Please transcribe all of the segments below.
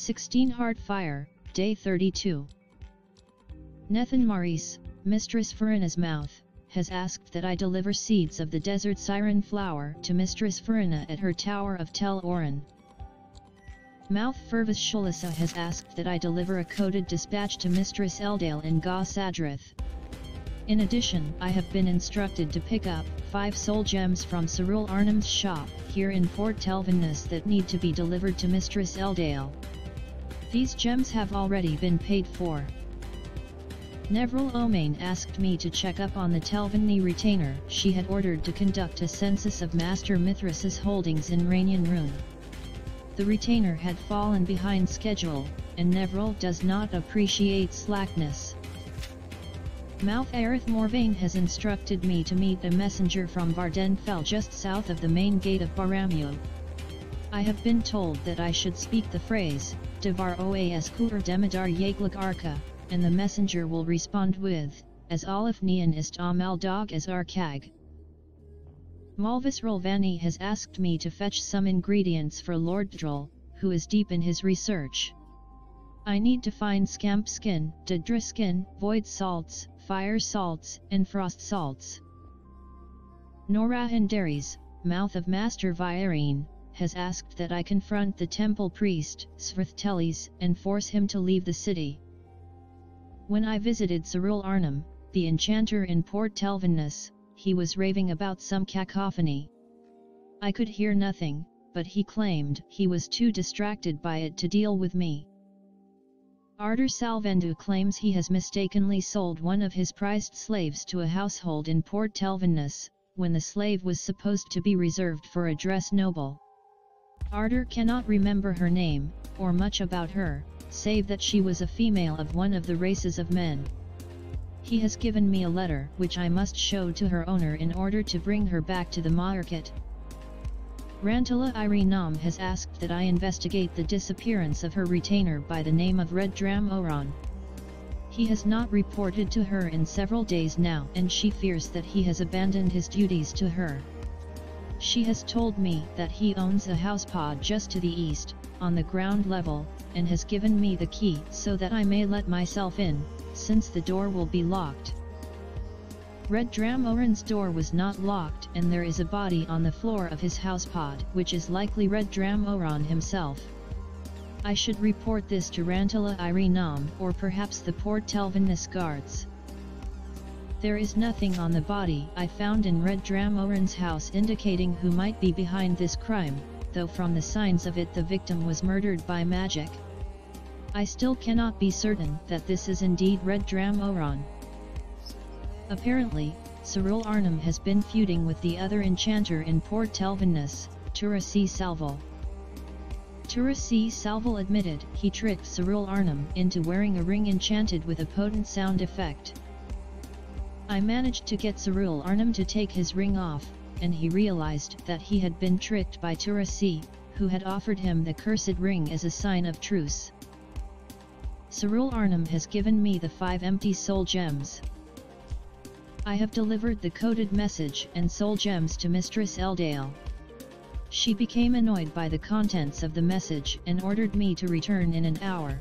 16 Heartfire, Day 32. Nethan Maurice, Mistress Farina's mouth, has asked that I deliver seeds of the desert siren flower to Mistress Farina at her tower of Tel Oren. Mouth Fervus Shulissa has asked that I deliver a coded dispatch to Mistress Eldale in Ga Sadrith. In addition, I have been instructed to pick up 5 soul gems from Cyril Arnhem's shop here in Port Telvanus that need to be delivered to Mistress Eldale. These gems have already been paid for. Nevril Omain asked me to check up on the Telvanni retainer she had ordered to conduct a census of Master Mithras's holdings in Rainian Rune. The retainer had fallen behind schedule, and Nevril does not appreciate slackness. Mouth Aerith Morvain has instructed me to meet a messenger from Vardenfell just south of the main gate of Baramu. I have been told that I should speak the phrase, Devar Oas Kuer Demidar Yaglik Arka, and the messenger will respond with, as Olaf Nian ist Amal Dog as Arkag. Malvis Rolvani has asked me to fetch some ingredients for Lord Droll, who is deep in his research. I need to find scamp skin, Dedra skin, void salts, fire salts, and frost salts. Nora Handaries, mouth of Master Viarine, has asked that I confront the temple priest, Svrthelis, and force him to leave the city. When I visited Cyril Arnhem, the enchanter in Port Telvanus, he was raving about some cacophony. I could hear nothing, but he claimed he was too distracted by it to deal with me. Ardor Salvendu claims he has mistakenly sold one of his prized slaves to a household in Port Telvanus, when the slave was supposed to be reserved for a dress noble. Ardor cannot remember her name, or much about her, save that she was a female of one of the races of men. He has given me a letter which I must show to her owner in order to bring her back to the market. Rantala Irenam has asked that I investigate the disappearance of her retainer by the name of Red Dram Oran. He has not reported to her in several days now, and she fears that he has abandoned his duties to her. She has told me that he owns a housepod just to the east, on the ground level, and has given me the key so that I may let myself in, since the door will be locked. Red Dram Oran's door was not locked, and there is a body on the floor of his housepod, which is likely Red Dram Oran himself. I should report this to Rantala Irenam, or perhaps the Port Telvanus guards. There is nothing on the body I found in Red Dram Oran's house indicating who might be behind this crime, though from the signs of it the victim was murdered by magic. I still cannot be certain that this is indeed Red Dram Oran. Apparently, Cyril Arnhem has been feuding with the other enchanter in Port Telvanus, Turasi Salval. Turasi Salval admitted he tricked Cyril Arnhem into wearing a ring enchanted with a potent sound effect. I managed to get Cyril Arnhem to take his ring off, and he realized that he had been tricked by Turasi, who had offered him the cursed ring as a sign of truce. Cyril Arnhem has given me the 5 empty soul gems. I have delivered the coded message and soul gems to Mistress Eldale. She became annoyed by the contents of the message and ordered me to return in an hour.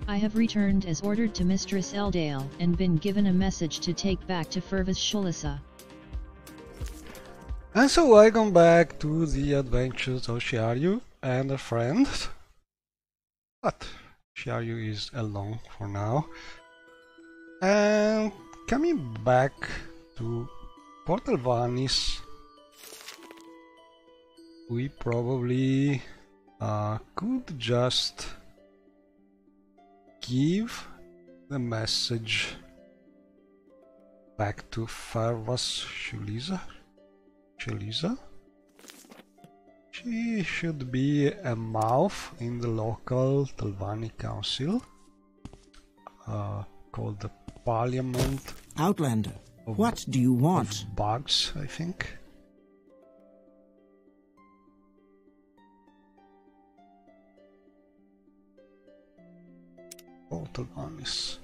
I have returned as ordered to Mistress Eldale and been given a message to take back to Fervus Shulissa. And so welcome back to the adventures of Shiaryu and her friends. But Shiaryu is alone for now. And coming back to Port Telvanus, we probably could just give the message back to Fervus Shulissa. She should be a mouth in the local Telvanni council, called the Parliament. Outlander, what do you want? Of bugs, I think. Telvannis.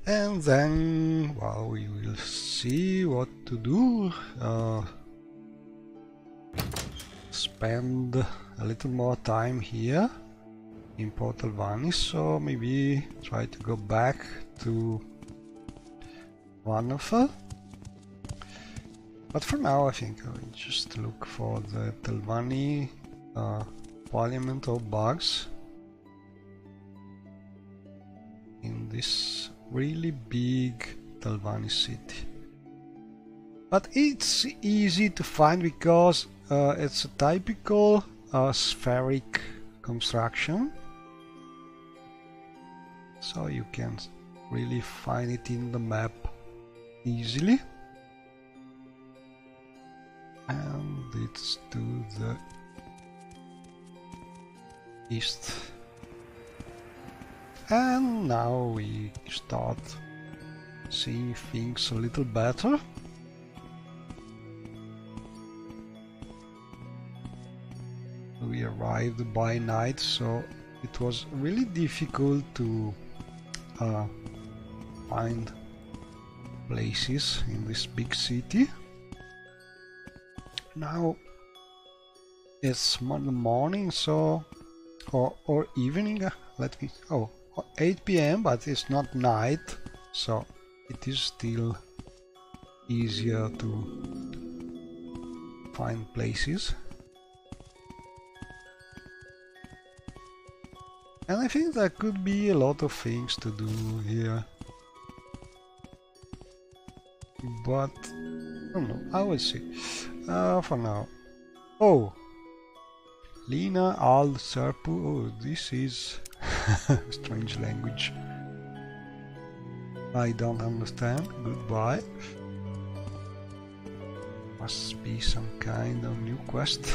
And then, well, we will see what to do. Spend a little more time here. import Telvanni, so maybe try to go back to Wonderful. But for now I think I will just look for the Telvanni parliament of bugs in this really big Telvanni city. But it's easy to find because it's a typical spheric construction, so you can really find it in the map easily. And it's to the east. And now we start seeing things a little better. We arrived by night, so it was really difficult to find places in this big city. Now it's the morning, so or evening. Let me 8 p.m. but it's not night, so it is still easier to find places. And I think there could be a lot of things to do here, but I don't know, I will see. For now. Oh! Lina al Serpu. Oh, this is strange language. I don't understand. Goodbye. Must be some kind of new quest.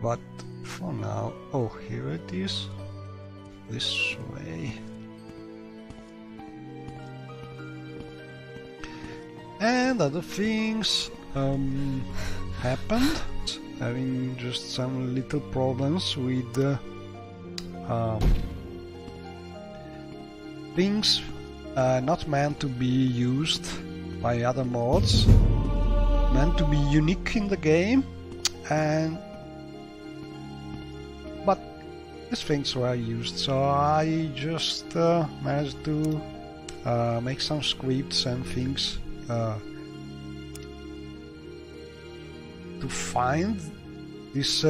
But for now, oh, here it is. This way. And other things happened. Having just some little problems with things not meant to be used by other mods, meant to be unique in the game, but these things were used, so I just managed to make some scripts and things to find these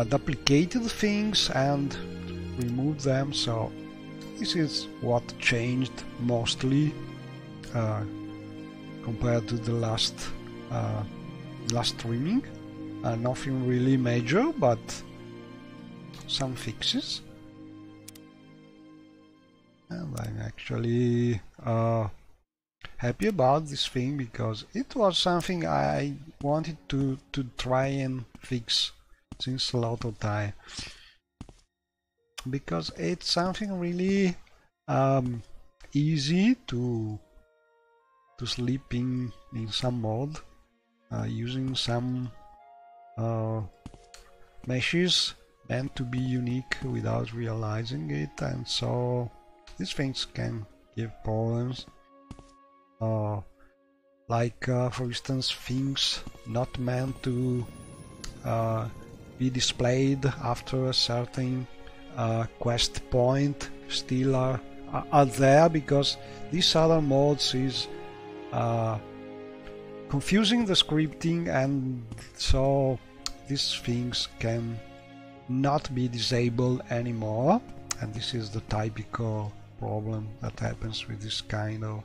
duplicated things and remove them. So this is what changed mostly compared to the last streaming. Nothing really major, but some fixes. And I'm actually happy about this thing because it was something I wanted to try and fix since a lot of time, because it's something really easy to sleep in some mode using some meshes meant to be unique without realizing it, and so these things can give problems. Like for instance, things not meant to be displayed after a certain quest point still are there, because these other modes is confusing the scripting, and so these things can not be disabled anymore, and this is the typical problem that happens with this kind of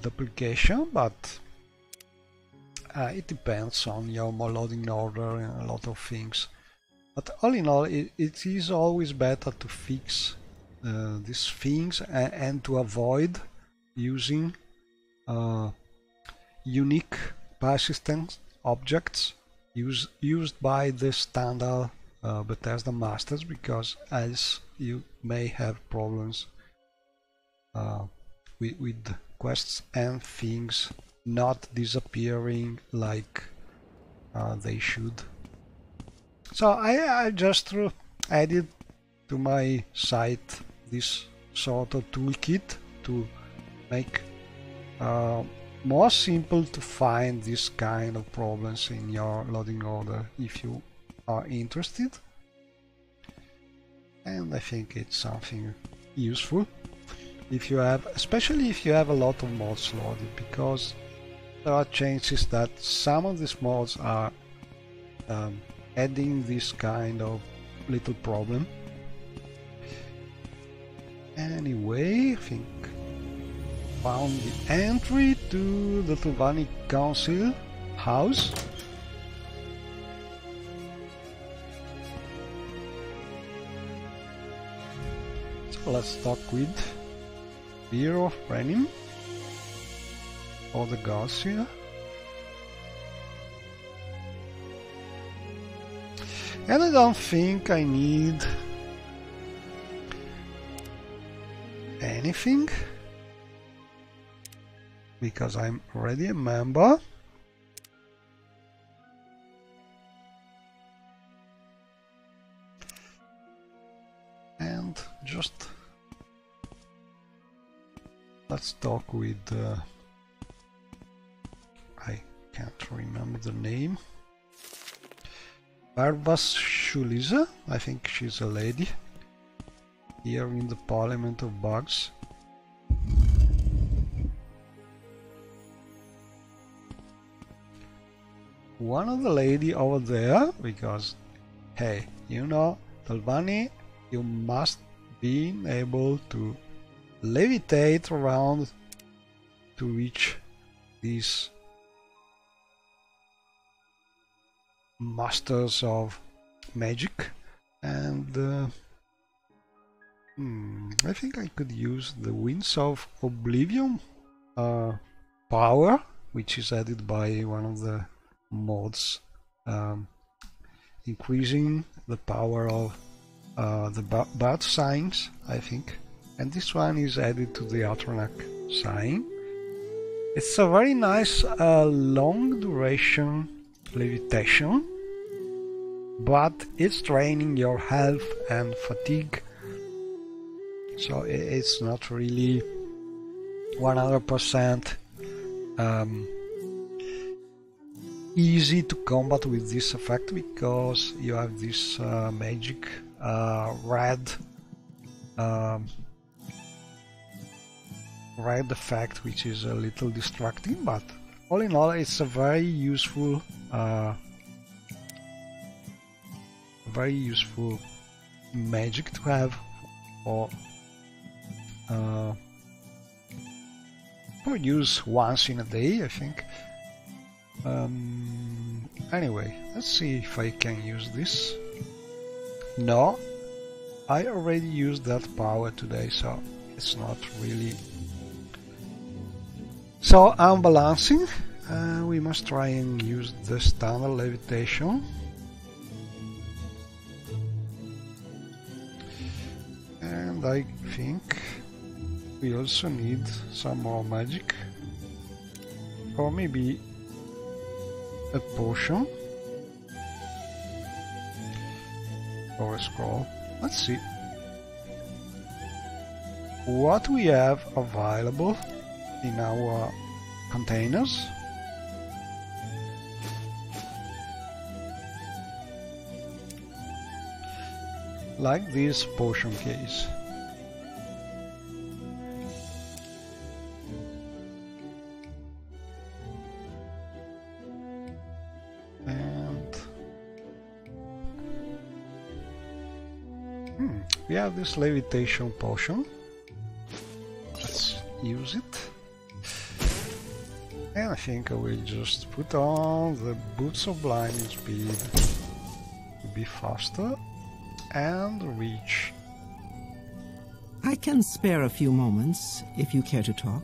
duplication. But it depends on your loading order and a lot of things. But all in all, it is always better to fix these things and to avoid using unique persistent objects used by the standard Bethesda masters, because else you may have problems with quests and things not disappearing like they should. So I just added to my site this sort of toolkit to make more simple to find this kind of problems in your loading order if you are interested. And I think it's something useful if you have, especially if you have a lot of mods loaded, because there are chances that some of these mods are adding this kind of little problem. Anyway, I think found the entry to the Tulvani Council house. So let's talk with Bureau of Renim or the guards here. And I don't think I need anything because I'm already a member. And just let's talk with I can't remember the name. Barbas Shuliza, I think she's a lady here in the Parliament of Bugs. One of the lady over there, because hey, you know, Tulvani, you must be able to levitate around to reach these masters of magic, and I think I could use the Winds of Oblivion power, which is added by one of the mods, increasing the power of the bat signs, I think, and this one is added to the Atronak sign. It's a very nice long duration levitation, but it's draining your health and fatigue, so it's not really 100% easy to combat with this effect, because you have this magic red effect, which is a little distracting, but all in all it's a very useful magic to have for use once in a day, I think. Anyway, let's see if I can use this. No, I already used that power today, so it's not really. So I'm balancing. We must try and use the standard levitation. And I think we also need some more magic, or maybe a potion or a scroll. Let's see what we have available in our containers. Like this potion case. We have this levitation potion. Let's use it. And I think I will just put on the boots of blinding speed to be faster and reach. I can spare a few moments if you care to talk.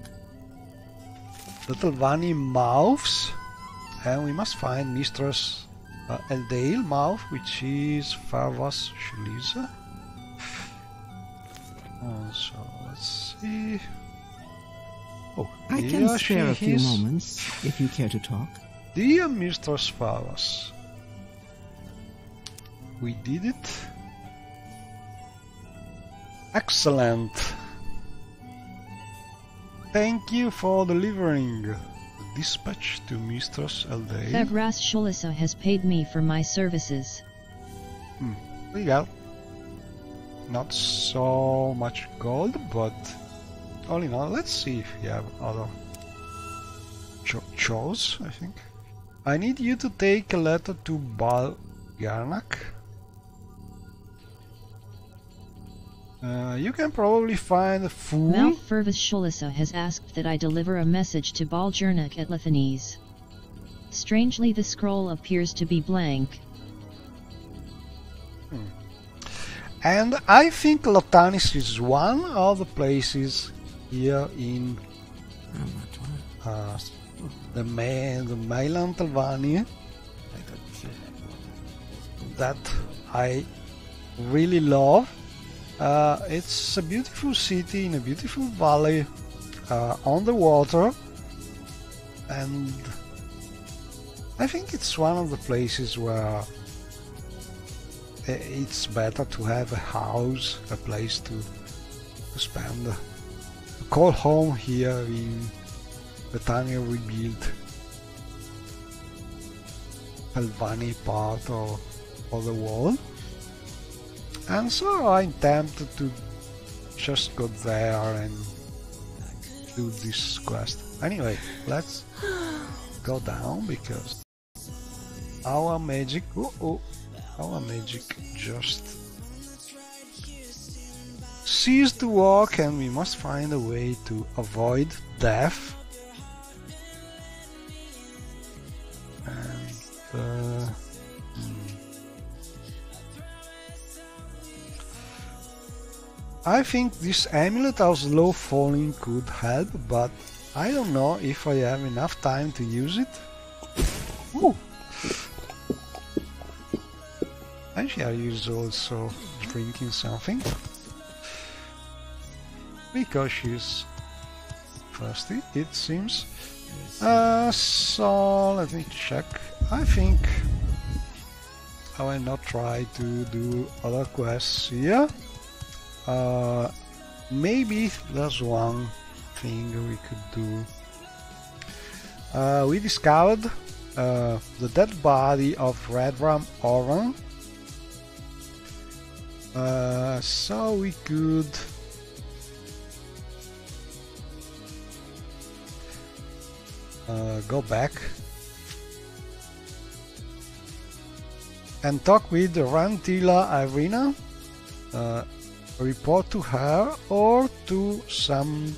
Little Vani mouths, and we must find Mistress Eldale mouth, which is Farvas Shuliza. So let's see. Oh, I can spare a few moments if you care to talk. Dear Mistress Farvas, we did it. Excellent. Thank you for delivering. dispatch to Mistress Elday. Fevras Sholissa has paid me for my services. Legal. Not so much gold, but all in all, let's see if we have other chores, I think. I need you to take a letter to Bal Garnak. You can probably find a fool. Malf Fervas Sholissa has asked that I deliver a message to Baljernak at Lithanese. Strangely, the scroll appears to be blank. And I think Lotanis is one of the places here in the mainland Albania that I really love. It's a beautiful city in a beautiful valley on the water, and I think it's one of the places where it's better to have a house, a place to spend, to call home here in the tiny rebuilt Albania part of the world. And so I'm tempted to just go there and do this quest. Anyway, let's go down because our magic our magic just ceased to work, and we must find a way to avoid death. And I think this amulet of slow falling could help, but I don't know if I have enough time to use it. Ooh. Actually, is also drinking something because she's thirsty, it seems. So let me check. I think I will not try to do other quests here. Maybe there's one thing we could do. We discovered the dead body of Redram Oran. So we could go back and talk with Rantila Irina, report to her or to some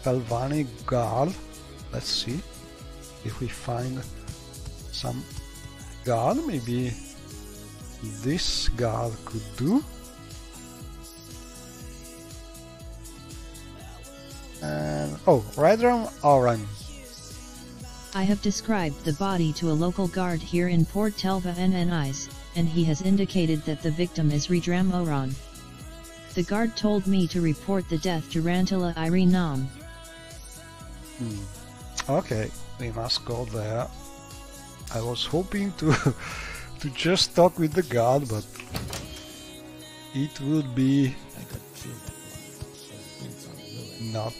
Galvani guard. Let's see if we find some guard. Maybe this guard could do. And oh, Redram Oran. I have described the body to a local guard here in Port Telva NNIs, and he has indicated that the victim is Redram Oran. The guard told me to report the death to Rantila Irinam. Okay, we must go there. I was hoping to to just talk with the guard, but it would be not.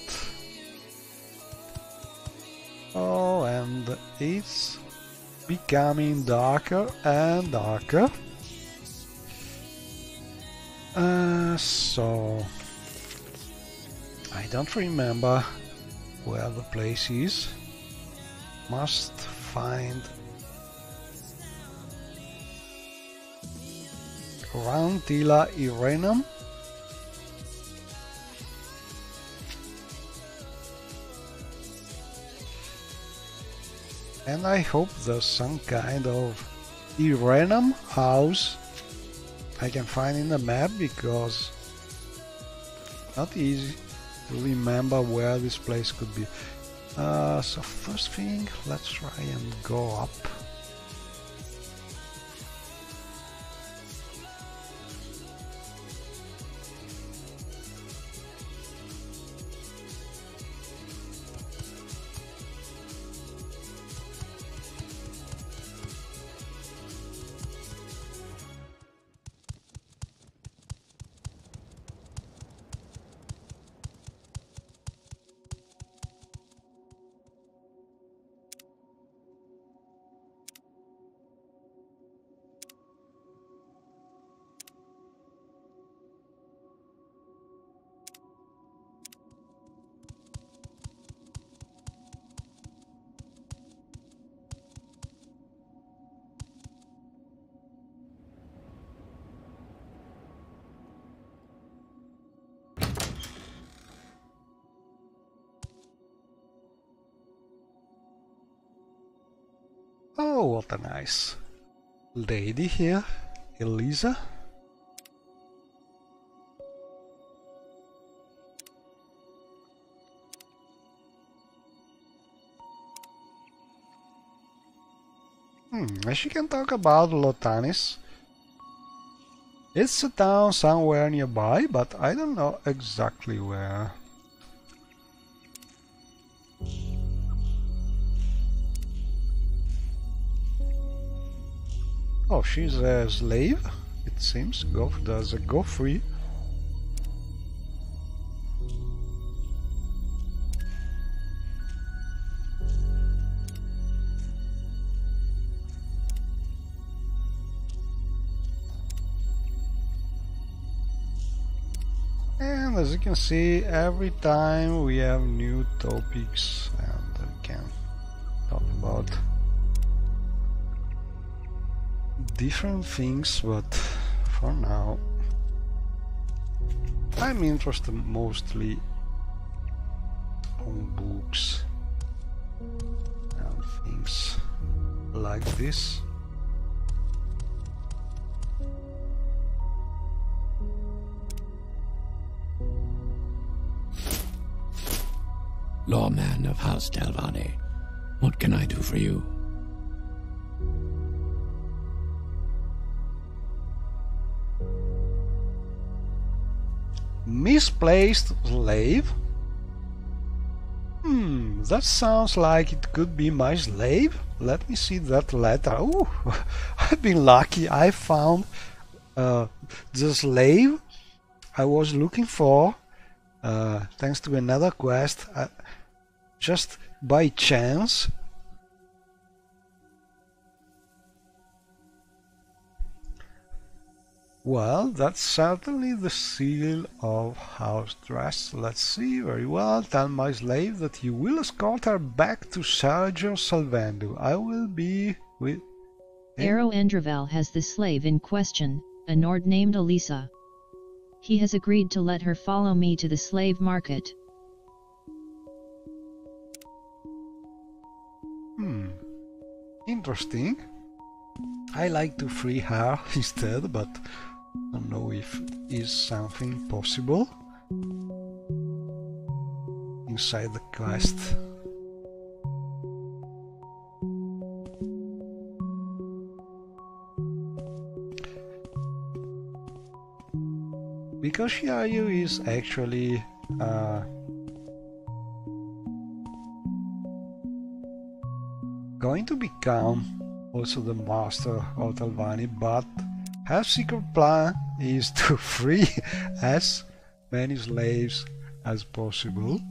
Oh, and it's becoming darker and darker. So I don't remember where the place is. Must find Rantila Irenum. And I hope there's some kind of Irenum house I can find in the map, because not easy to remember where this place could be. So first thing, let's try and go up. Oh, what a nice lady here, Elisa. She can talk about Lotanis. It's a town somewhere nearby, but I don't know exactly where. Oh, she's a slave, it seems. There's a go free. And as you can see, every time we have new topics and we can talk about different things, but for now I'm interested mostly on books and things like this. Lawman of House Telvanni, what can I do for you? Misplaced slave? That sounds like it could be my slave. Let me see that letter. Ooh, I've been lucky. I found the slave I was looking for, thanks to another quest, just by chance. Well, that's certainly the seal of House Dress. Let's see, very well. Tell my slave that you will escort her back to Sergio Salvando. I will be with... Arrow Andravel has the slave in question, a Nord named Elisa. He has agreed to let her follow me to the slave market. Interesting. I like to free her instead, but I don't know if is something possible inside the quest. Because Shiayu is actually going to become also the master of Telvanni, but her secret plan is to free as many slaves as possible.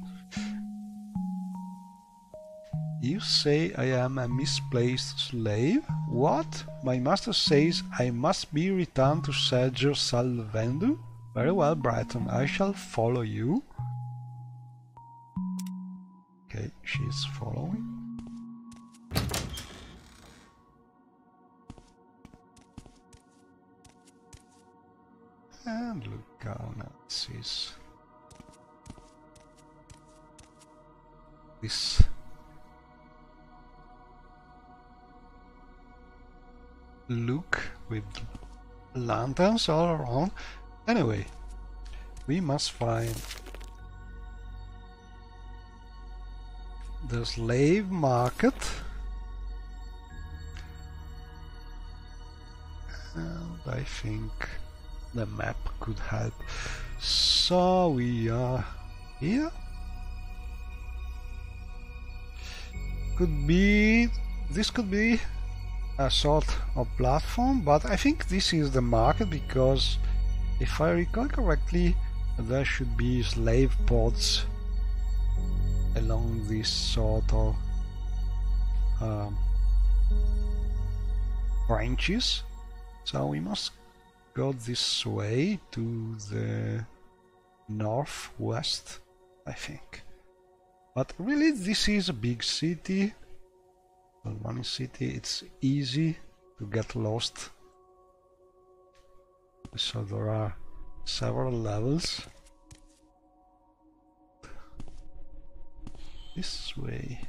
You say I am a misplaced slave? What? My master says I must be returned to Sergio Salvando? Very well, Brighton, I shall follow you. Okay, she's following. And look how Nazis. This look with lanterns all around. Anyway, we must find the slave market. And I think the map could help. So we are here. This could be a sort of platform, but I think this is the market because if I recall correctly, there should be slave pods along this sort of branches. So we must go this way to the northwest, I think. But really, this is a big city. One city, it's easy to get lost. So there are several levels. This way.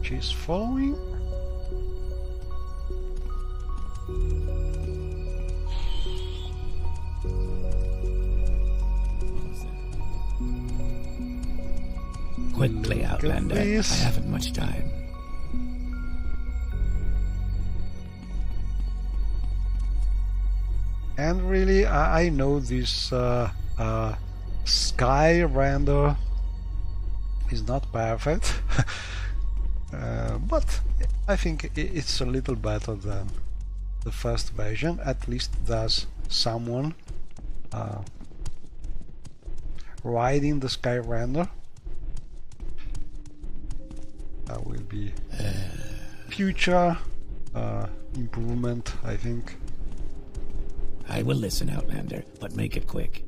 She's following. Quickly, Outlander. I this. haven't much time. And really, I know this sky render is not perfect, but I think it's a little better than the first version. At least there's someone riding the sky render. That will be future improvement, I think. I will listen, Outlander, but make it quick.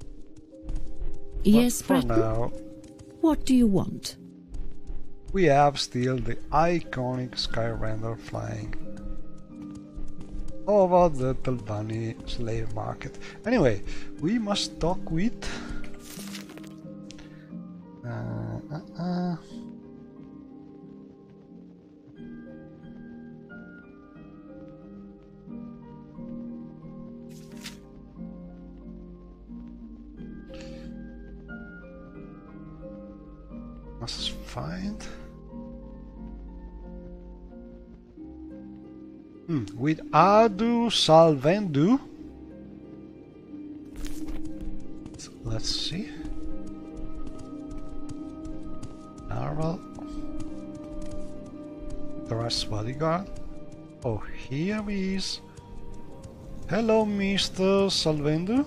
Yes, for Bratton? now, What do you want? we have still the iconic sky render flying over the Telvanni slave market. Anyway, we must talk with must find with Adu Salvendu. Let's see. Narwhal. Thrust's bodyguard. Oh, here he is. Hello, Mr. Salvendu.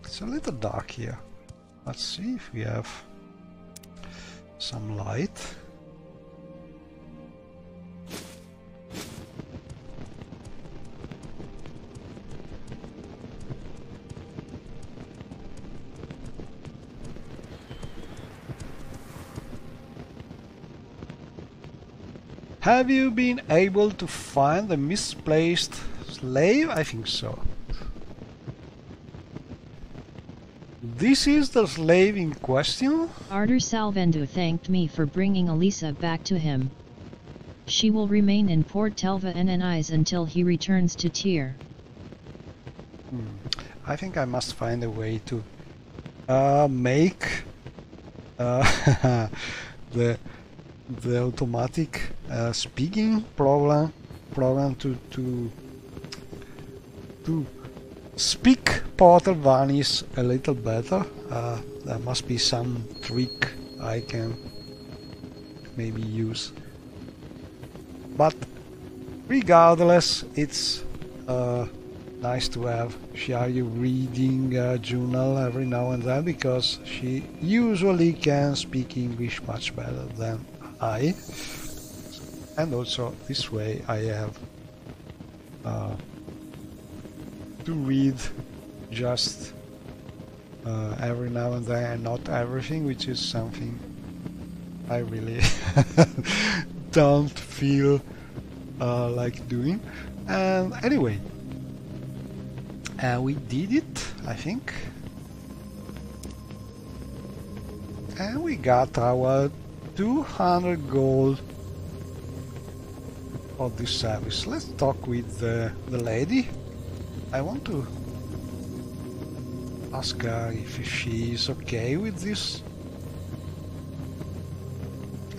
It's a little dark here. Let's see if we have some light. Have you been able to find the misplaced slave? I think so. This is the slave in question? Arder Salvendu thanked me for bringing Elisa back to him. She will remain in Port Telva Nnis until he returns to Tyr. I think I must find a way to make the automatic speaking program to speak Port Telvannis a little better. There must be some trick I can maybe use. But regardless, it's nice to have Shiaryu reading a journal every now and then, because she usually can speak English much better than I. And also this way I have to read just every now and then, and not everything, which is something I really don't feel like doing. And anyway, we did it, I think, and we got our 200 gold for this service. Let's talk with the lady. I want to ask her if she is okay with this.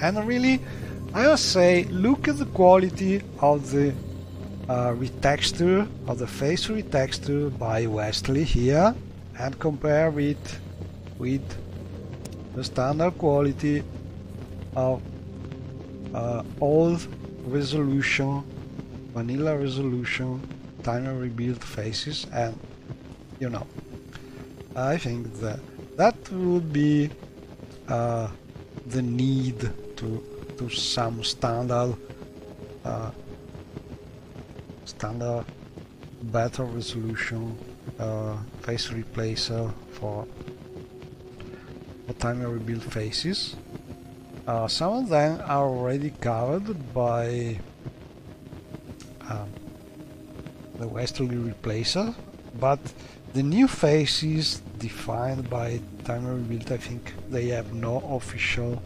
And really, I must say, look at the quality of the retexture, of the face retexture by Wesley here, and compare it with the standard quality of old resolution, vanilla resolution, timer rebuilt faces, and you know, I think that would be the need to some standard better resolution face replacer for timer rebuilt faces. Some of them are already covered by the Westerly replacer, but the new faces defined by timer rebuilt, I think they have no official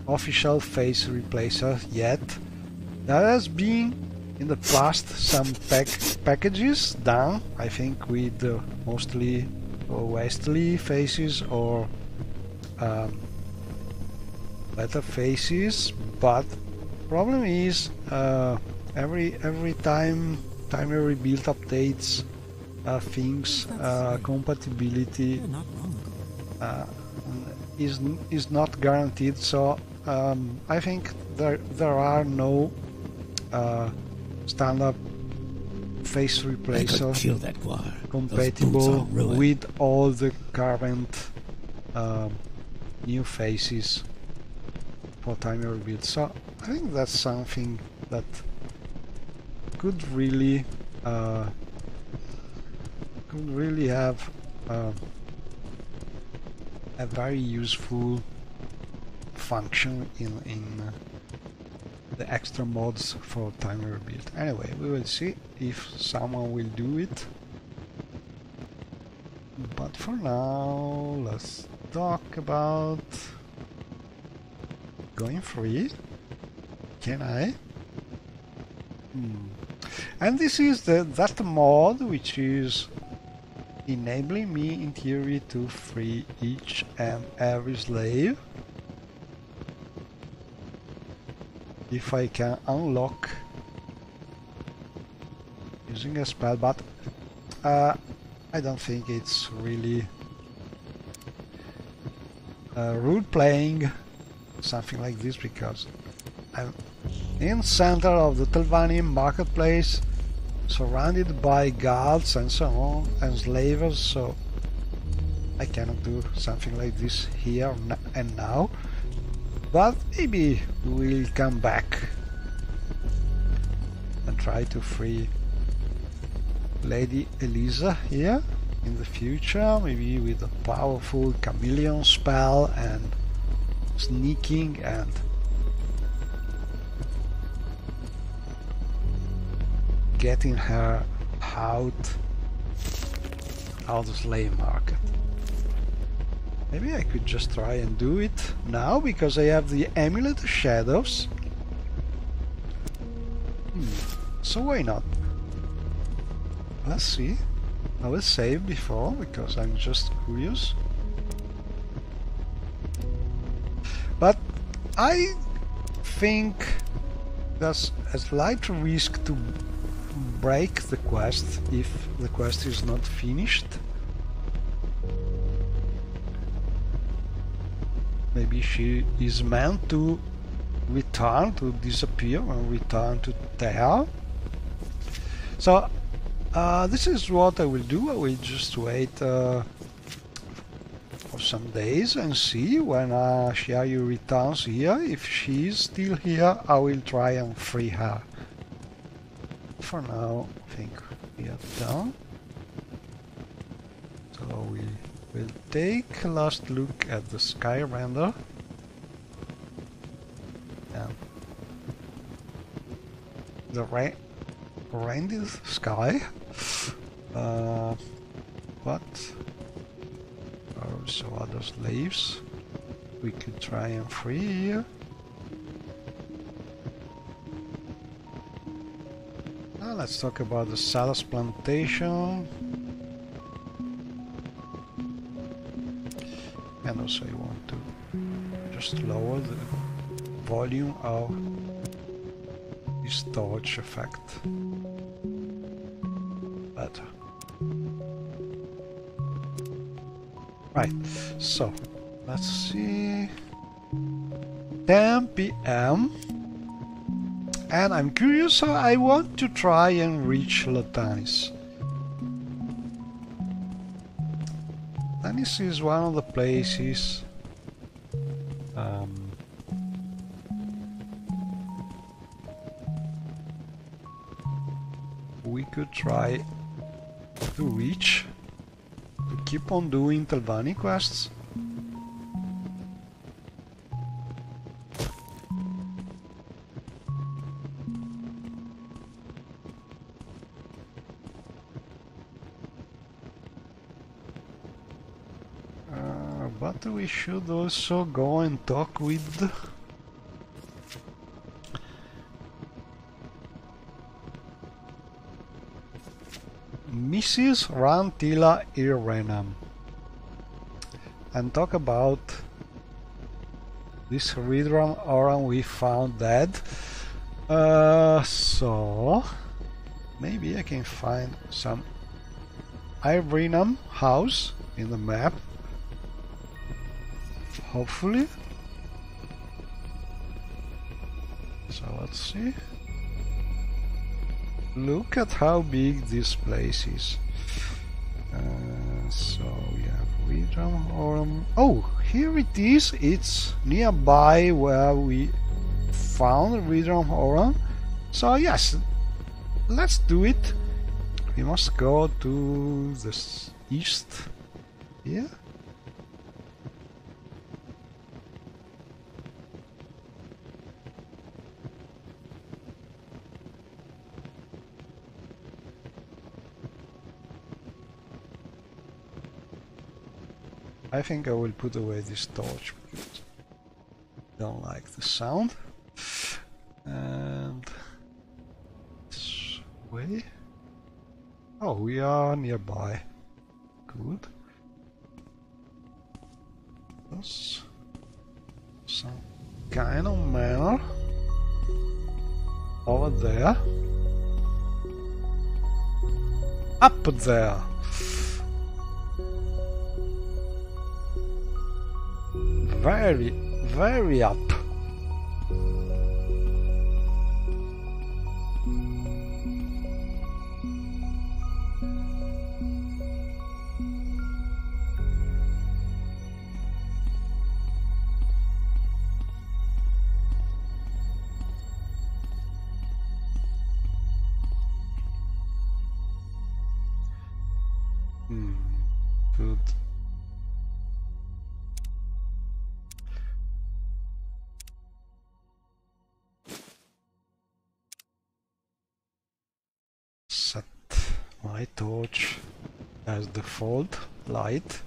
official face replacer yet. There has been in the past some packages done, I think with mostly wastely faces or better faces, but problem is every time Timer Rebuild updates things, compatibility is not guaranteed, so I think there are no standard face replacer compatible with all the current new faces for Timer Rebuild. So I think that's something that could really have a very useful function in the extra mods for Timer Rebuild. Anyway, we will see if someone will do it. But for now, let's talk about going free. Can I? And this is that mod which is enabling me in theory to free each and every slave if I can unlock using a spell, but I don't think it's really role playing something like this, because I'm in center of the Telvanni marketplace, surrounded by guards and so on, and slavers, so I cannot do something like this here and now. But maybe we'll come back and try to free Lady Elisa here in the future, maybe with a powerful chameleon spell and sneaking and getting her out of the slave market. Maybe I could just try and do it now, because I have the Amulet of Shadows. So why not? Let's see. I will save before, because I'm just curious. But I think there's a slight risk to break the quest if the quest is not finished. Maybe she is meant to return, to disappear and return to Terra. So this is what I will do. I will just wait for some days and see when Shiayu returns here. If she is still here, I will try and free her. For now, I think we are done. So we will take a last look at the sky render. And the rendered sky. But also other slaves we could try and free here. Now let's talk about the Salas plantation. And also I want to just lower the volume of this torch effect. Better. Right, so let's see. 10 PM. And I'm curious, so I want to try and reach Latanis. Latanis is one of the places we could try to reach, to keep on doing Telvanni quests. But we should also go and talk with Mrs. Rantila Irenam and talk about this Ridram Oran we found dead. So maybe I can find some Irenam house in the map. Hopefully. So let's see. Look at how big this place is. So we have Ridram Oran. Oh, here it is. It's nearby where we found Ridram Oran. So yes, let's do it. We must go to the east here. I think I will put away this torch because I don't like the sound. And this way. Oh, we are nearby. Good. That's some kind of manor over there. Up there. Very up. Good. Set my torch as default light.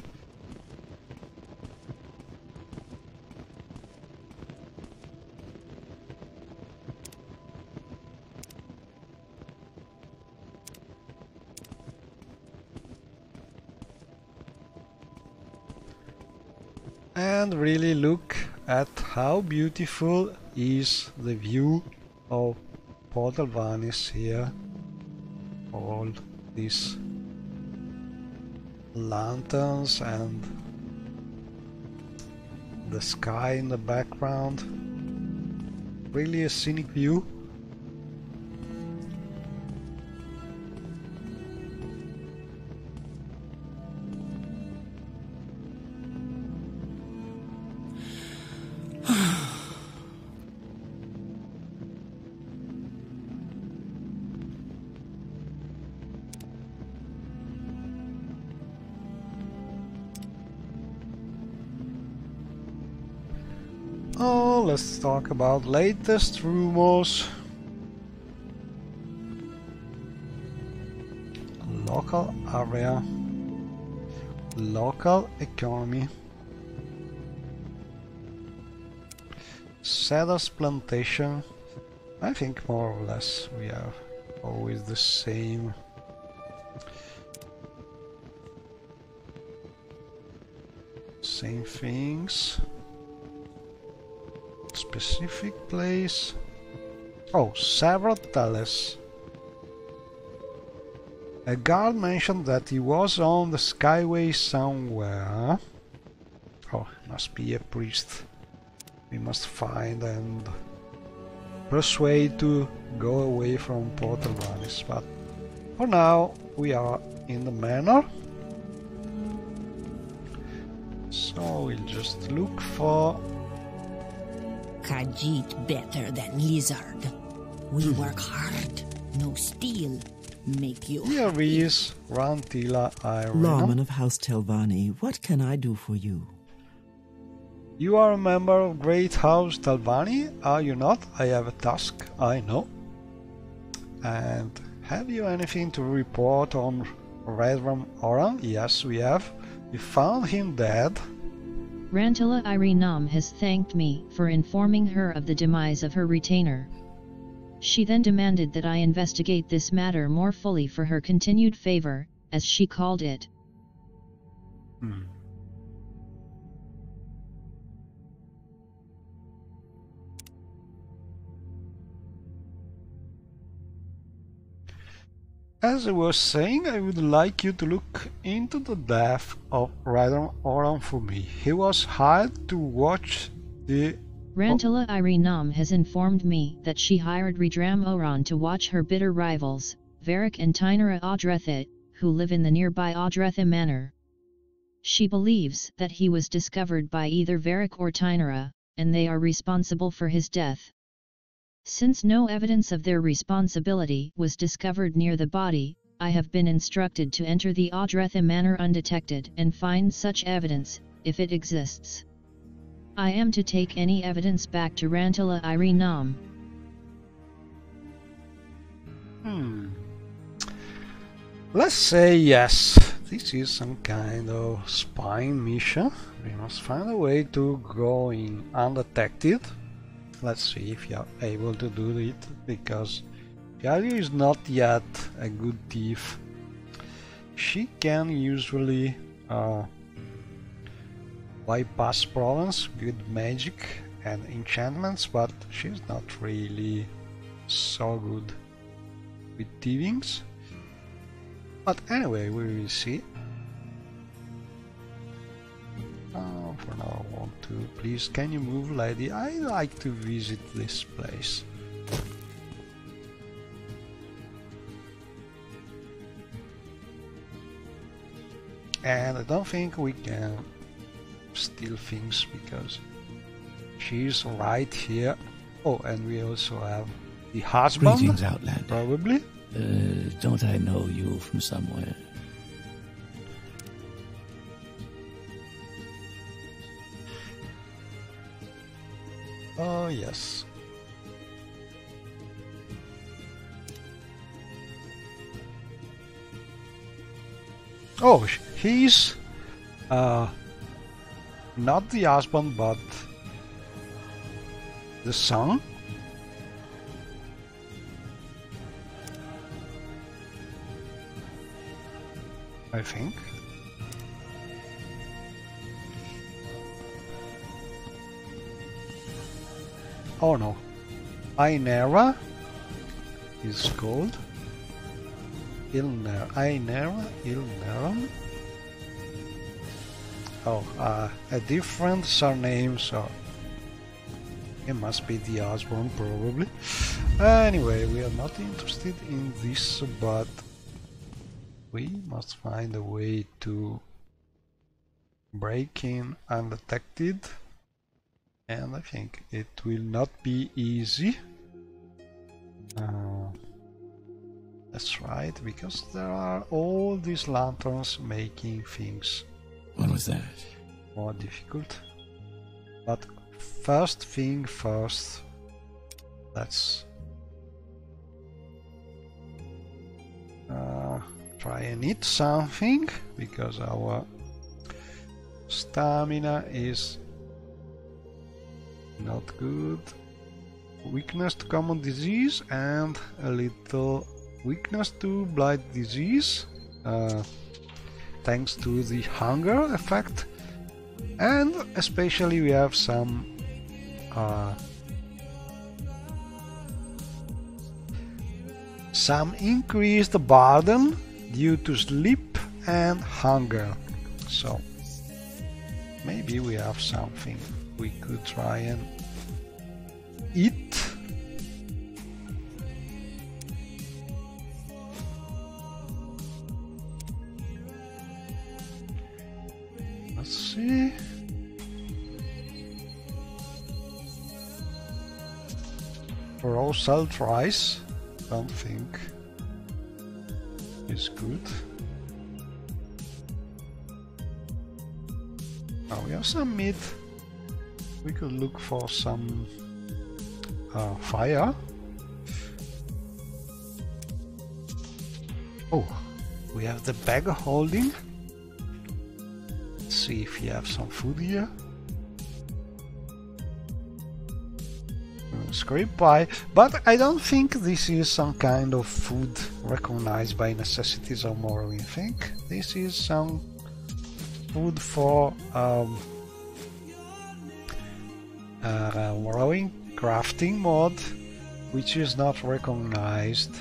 And really look at how beautiful is the view of Port Albanis here. All these lanterns and the sky in the background. Really a scenic view. Oh, let's talk about latest rumors. Local area, local economy, cedars plantation. I think more or less we have always the same. Same things. Specific place. Oh, several tellers. A guard mentioned that he was on the skyway somewhere. Oh, must be a priest. We must find and persuade to go away from Port Albanis. But for now, we are in the manor. So we'll just look for Khajiit better than lizard. We work hard, no steal. Make you Here is Rantila Irenam. Lawman of House Telvanni, what can I do for you? You are a member of Great House Telvanni, are you not? I have a task, I know. And have you anything to report on Ridram Oran? Yes, we have. We found him dead. Rantila Irenam has thanked me for informing her of the demise of her retainer. She then demanded that I investigate this matter more fully for her continued favor, as she called it. As I was saying, I would like you to look into the death of Rider Oran for me. He was hired to watch the... Rantala Irenam has informed me that she hired Ridram Oran to watch her bitter rivals, Varric and Tynara Audrethit, who live in the nearby Audretha Manor. She believes that he was discovered by either Varric or Tynara, and they are responsible for his death. Since no evidence of their responsibility was discovered near the body, I have been instructed to enter the Audretha Manor undetected and find such evidence, if it exists. I am to take any evidence back to Rantala Irenam. Let's say yes. This is some kind of spying mission. We must find a way to go in undetected. Let's see if you are able to do it, because Shiaryu is not yet a good thief. She can usually bypass problems with magic and enchantments, but she's not really so good with thievings. But anyway, we will see. For now I want to... Please, can you move, lady? I like to visit this place. And I don't think we can steal things because she's right here. Oh, and we also have the husband. Greetings, Outlander. Probably. Don't I know you from somewhere? Oh, yes. Oh, he's not the husband, but the son. I think. Oh no, Ainera is called Ainera Ilneram. Oh, a different surname, so it must be the husband probably. Anyway, we are not interested in this, but we must find a way to break in undetected. And I think it will not be easy. That's right, because there are all these lanterns making things What was that? more difficult. But first thing first, let's try and eat something, because our stamina is not good. Weakness to common disease and a little weakness to blight disease, thanks to the hunger effect, and especially we have some increased burden due to sleep and hunger. So maybe we have something we could try and eat. Let's see. Raw salt rice, don't think is good. Now we have some meat. We could look for some fire. Oh, we have the bag holding. Let's see if we have some food here. script pie, but I don't think this is some kind of food recognized by necessities of Morrowind. I think this is some food for Morrowind crafting mod, which is not recognized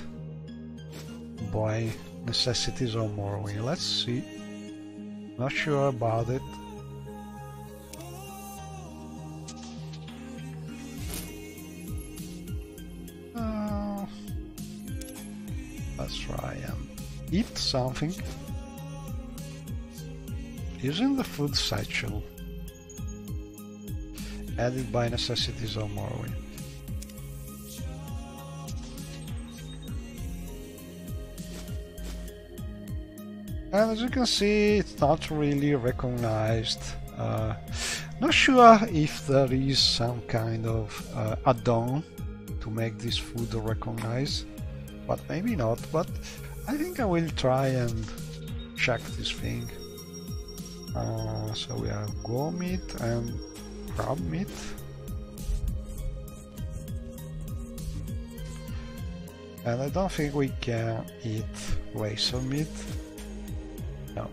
by necessities of Morrowind. Let's see. Not sure about it. Let's try and eat something. Using the food satchel. Added by necessities of Morrowind. And as you can see, it's not really recognized. Not sure if there is some kind of add-on to make this food recognized, but maybe not. But I think I will try and check this thing. So we have goat meat and crab meat. And I don't think we can eat razor meat. No.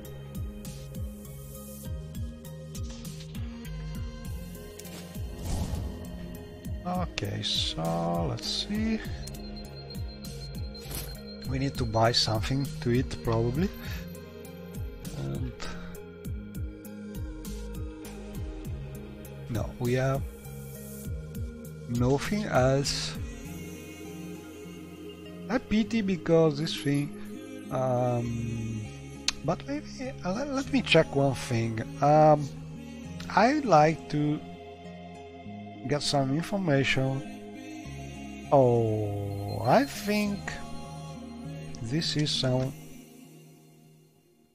Okay, so let's see. We need to buy something to eat probably. And no, we have nothing else. I pity because this thing but maybe let me check one thing. I'd like to get some information. Oh, I think this is some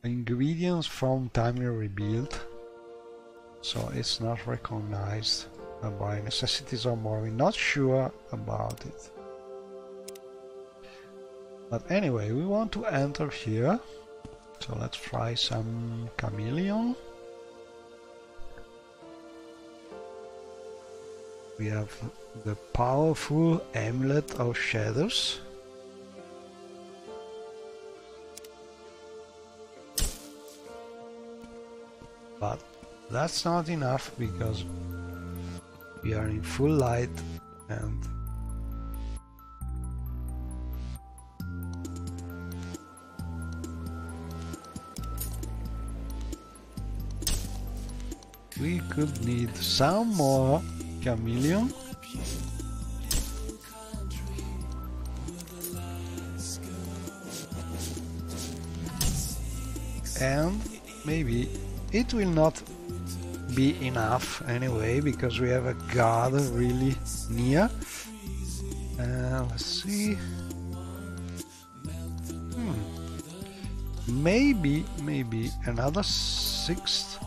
ingredients from Timely Rebuild, so it's not recognized by necessities or more. We're not sure about it. But anyway, we want to enter here. So let's try some chameleon. We have the powerful amulet of shadows. But that's not enough because we are in full light and we could need some more chameleon. And maybe it will not be enough anyway because we have a guard really near. Let's see. Maybe another 6%.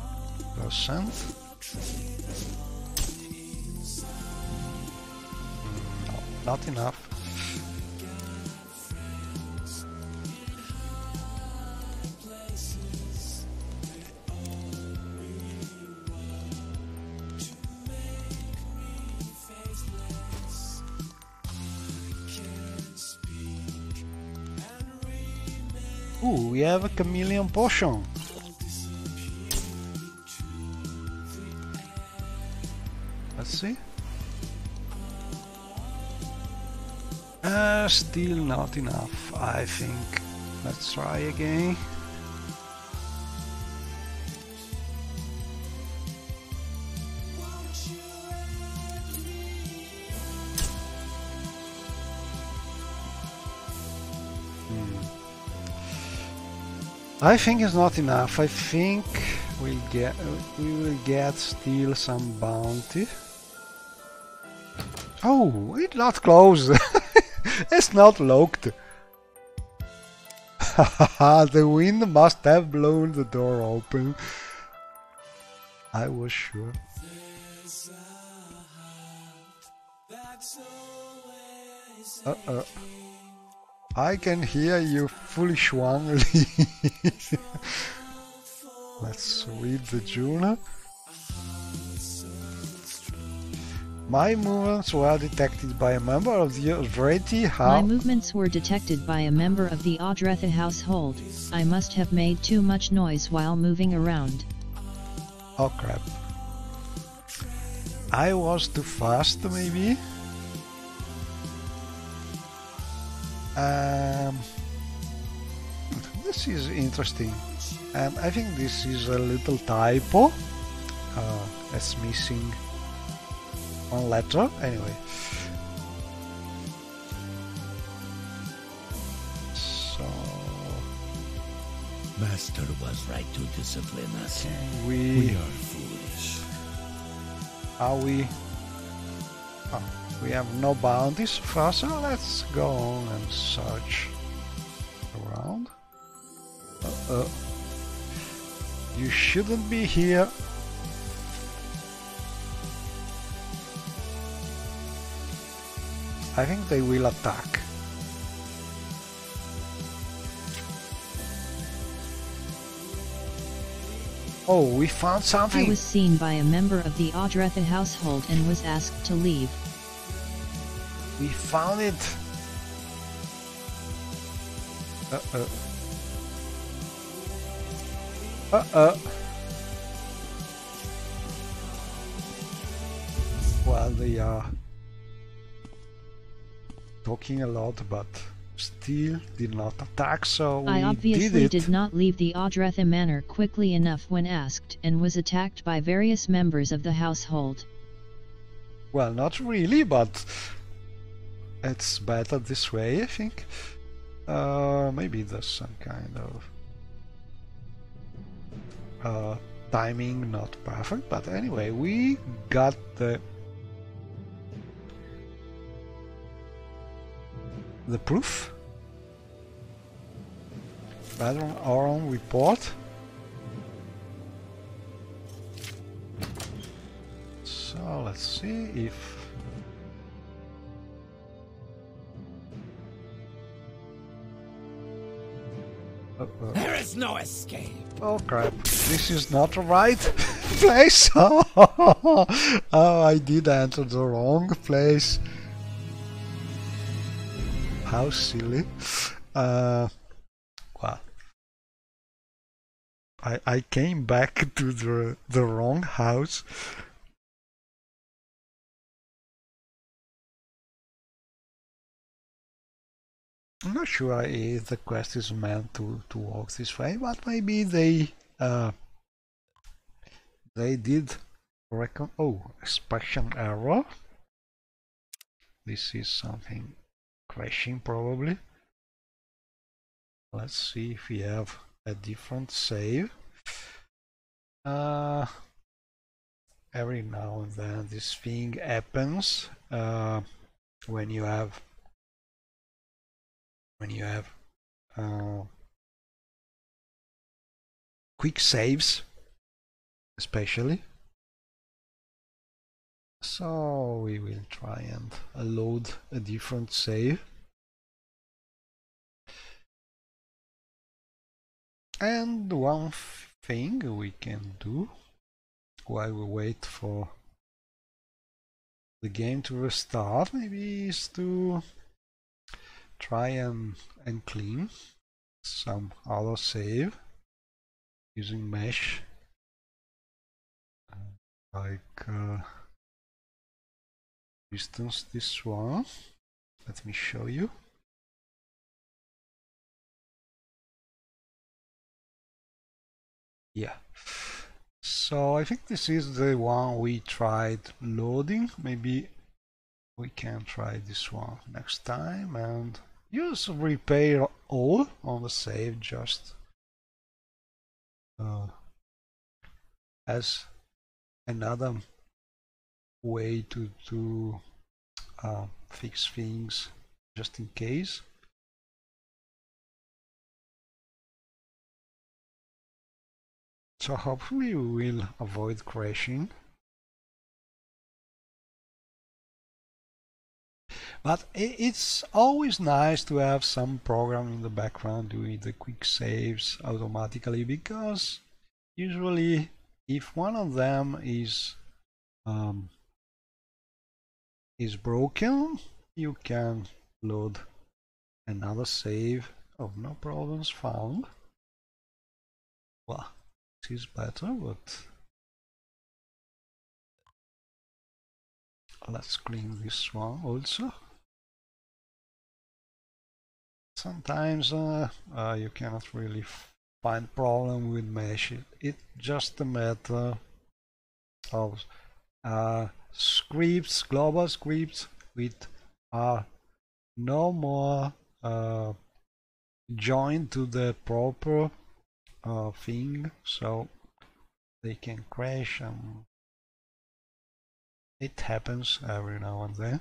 No, not enough. Ooh, we have a chameleon potion. Let's see. Still not enough, I think. Let's try again. I think it's not enough. I think we will get still some bounty. Oh, it's not closed. It's not locked. The wind must have blown the door open. I was sure. I can hear you, foolish one. Let's read the journal. My movements were detected by a member of the Authority. My movements were detected by a member of the Audretha household. I must have made too much noise while moving around. Oh crap. I was too fast, maybe? This is interesting. And I think this is a little typo. That's missing one letter. Anyway. So... Master was right to discipline us. We are foolish. are we... Oh, we have no bounties so far, so let's go on and search around. You shouldn't be here. I think they will attack. Oh, we found something! I was seen by a member of the Audretha household and was asked to leave. We found it! Uh-oh. Uh-oh. Well, they are talking a lot, but still did not attack, so we I obviously did it. did not leave the Audretha manor quickly enough when asked and was attacked by various members of the household. Well, not really, but it's better this way, I think. Maybe there's some kind of timing not perfect, but anyway, we got the proof. Battlefield Oron report. So let's see if There is no escape. oh crap, this is not the right place. Oh, I did enter the wrong place. How silly. Well, I came back to the wrong house. I'm not sure if the quest is meant to walk this way, but maybe they did reckon. Oh, expression error. This is something crashing probably. Let's see if we have a different save. Every now and then this thing happens when you have quick saves, especially. So we will try and load a different save. And one thing we can do while we wait for the game to restart maybe is to try and clean some other save using mesh, like for instance this one. Let me show you. Yeah, so I think this is the one we tried loading. Maybe we can try this one next time and use repair all on the save, just as another way to fix things just in case. So hopefully we will avoid crashing. But it's always nice to have some program in the background doing the quick saves automatically, because usually if one of them is is broken, you can load another save. Oh, no problems found. Well, this is better, but let's clean this one also. Sometimes you cannot really find problem with mesh. It's just a matter of scripts, global scripts with no more joined to the proper thing, so they can crash, and it happens every now and then.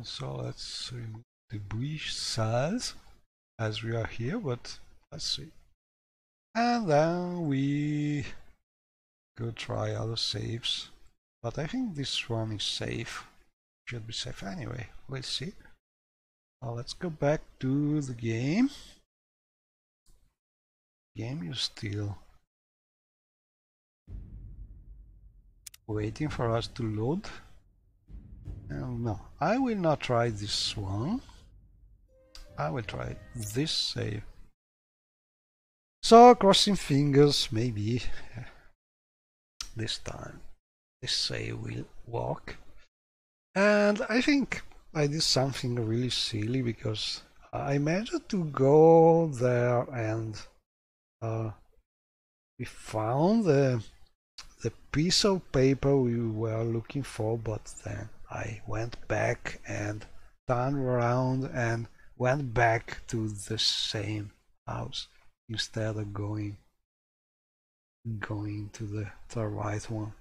So let's remove the bridge size as we are here, but let's see. And then we could try other saves, but I think this one is safe. Should be safe anyway. We'll see. Let's go back to the game. Game is still waiting for us to load. No, I will not try this one. I will try this save. So, crossing fingers, maybe this time this save will work. And I think I did something really silly, because I managed to go there and we found the piece of paper we were looking for, but then I went back and turned around and went back to the same house instead of going to the right one.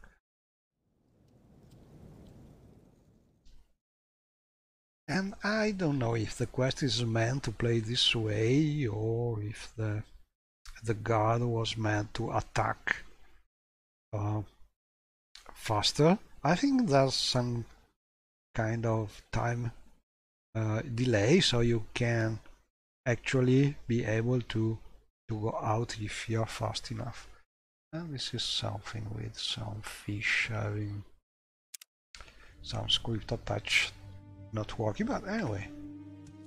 And I don't know if the quest is meant to play this way, or if the guard was meant to attack faster. I think there's some kind of time delay, so you can actually be able to go out if you're fast enough. And this is something with some fish having some script attached not working, but anyway.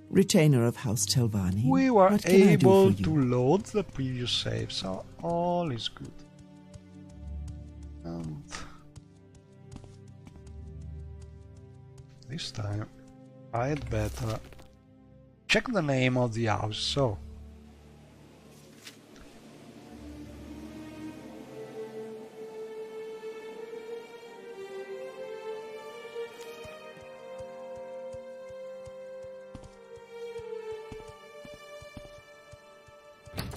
Retainer of House Telvanni, We were what can able I do for to you? load the previous save, so all is good. And this time I had better check the name of the house. So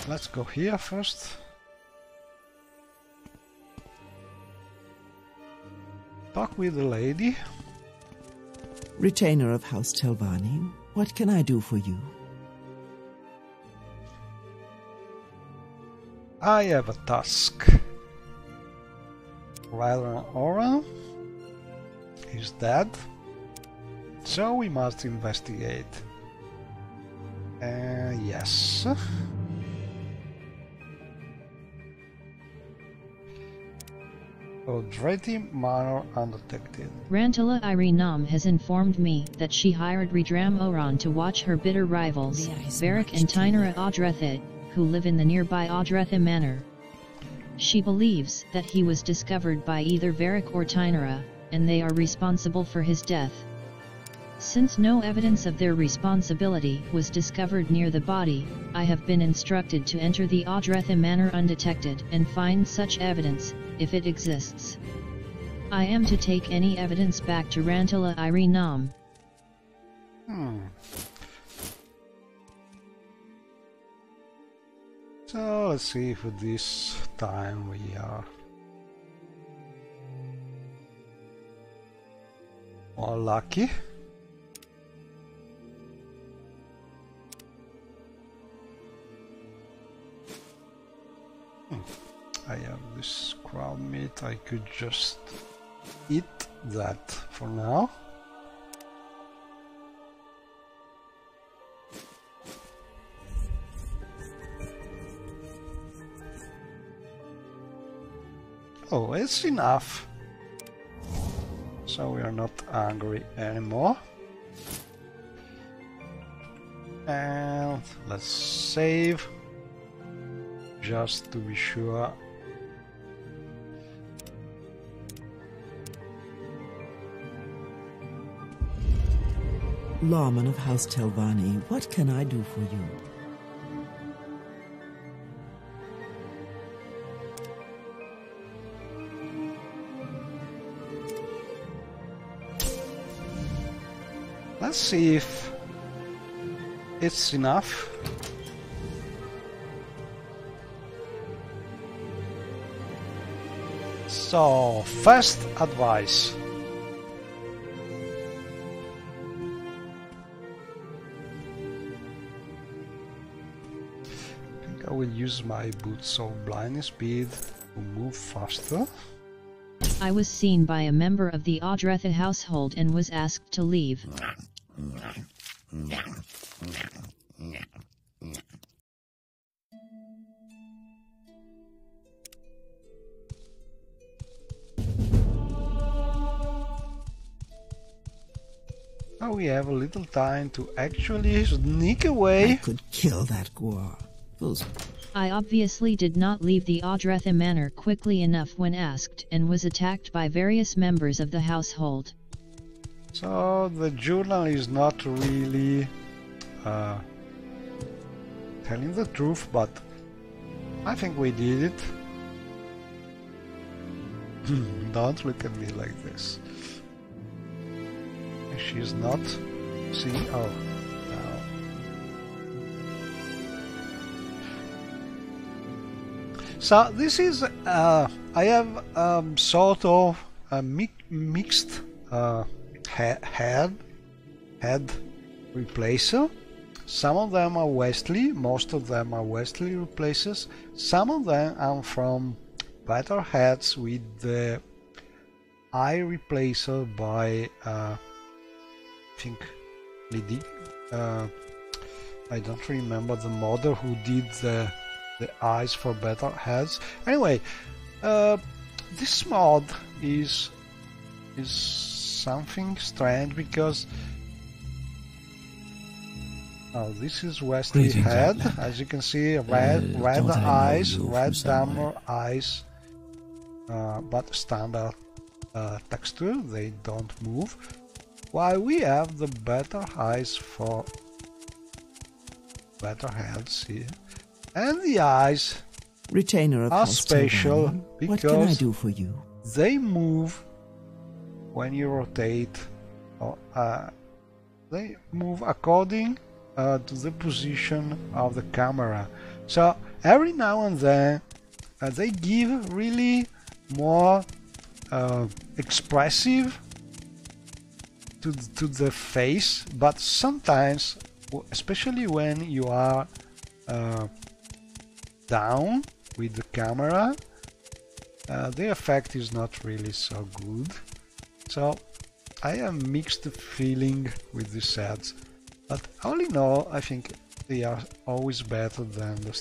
let's go here first. Talk with the lady. Retainer of House Telvanni, what can I do for you? I have a task. Rather Oran is dead, so we must investigate. Yes. Odreti Manor undetected. Rantala Irenam has informed me that she hired Redram Oran to watch her bitter rivals, There is Varric much and to Tynara learn. Odrethid, who live in the nearby Odretha Manor. She believes that he was discovered by either Varric or Tynara, and they are responsible for his death. Since no evidence of their responsibility was discovered near the body, I have been instructed to enter the Odretha Manor undetected and find such evidence, if it exists. I am to take any evidence back to Rantala Irenam. So let's see if this time we are more lucky. I have this crab meat, I could just eat that for now. Oh, it's enough. So so we are not angry anymore. And let's save, just to be sure. Lawman of House Telvanni, what can I do for you? Let's see if it's enough. So, first advice. I will use my boots of blinding speed to move faster. I was seen by a member of the Audretha household and was asked to leave. Now we have a little time to actually sneak away. I could kill that Gwar. Those... I obviously did not leave the Audretha manor quickly enough when asked and was attacked by various members of the household. So the journal is not really telling the truth, but I think we did it. Don't look at me like this. She's not seeing. Oh, no. So this is I have sort of a mixed head replacer. Some of them are Wesley, most of them are Wesley replacers. Some of them are from better heads with the eye replacer by I think Lady. I don't remember the model who did the eyes for better heads. Anyway, this mod is something strange because this is Wesley's head, as you can see, red eyes, red diamond eyes, but standard texture, they don't move. While we have the better eyes for better heads here, and the eyes Retainer of are House special Telvanni, because what can I do for you? they move when you rotate, or they move according to the position of the camera. So every now and then they give really more expressive to the face, but sometimes, especially when you are down with the camera, the effect is not really so good. So I have mixed feeling with these sets, but all in all I think they are always better than the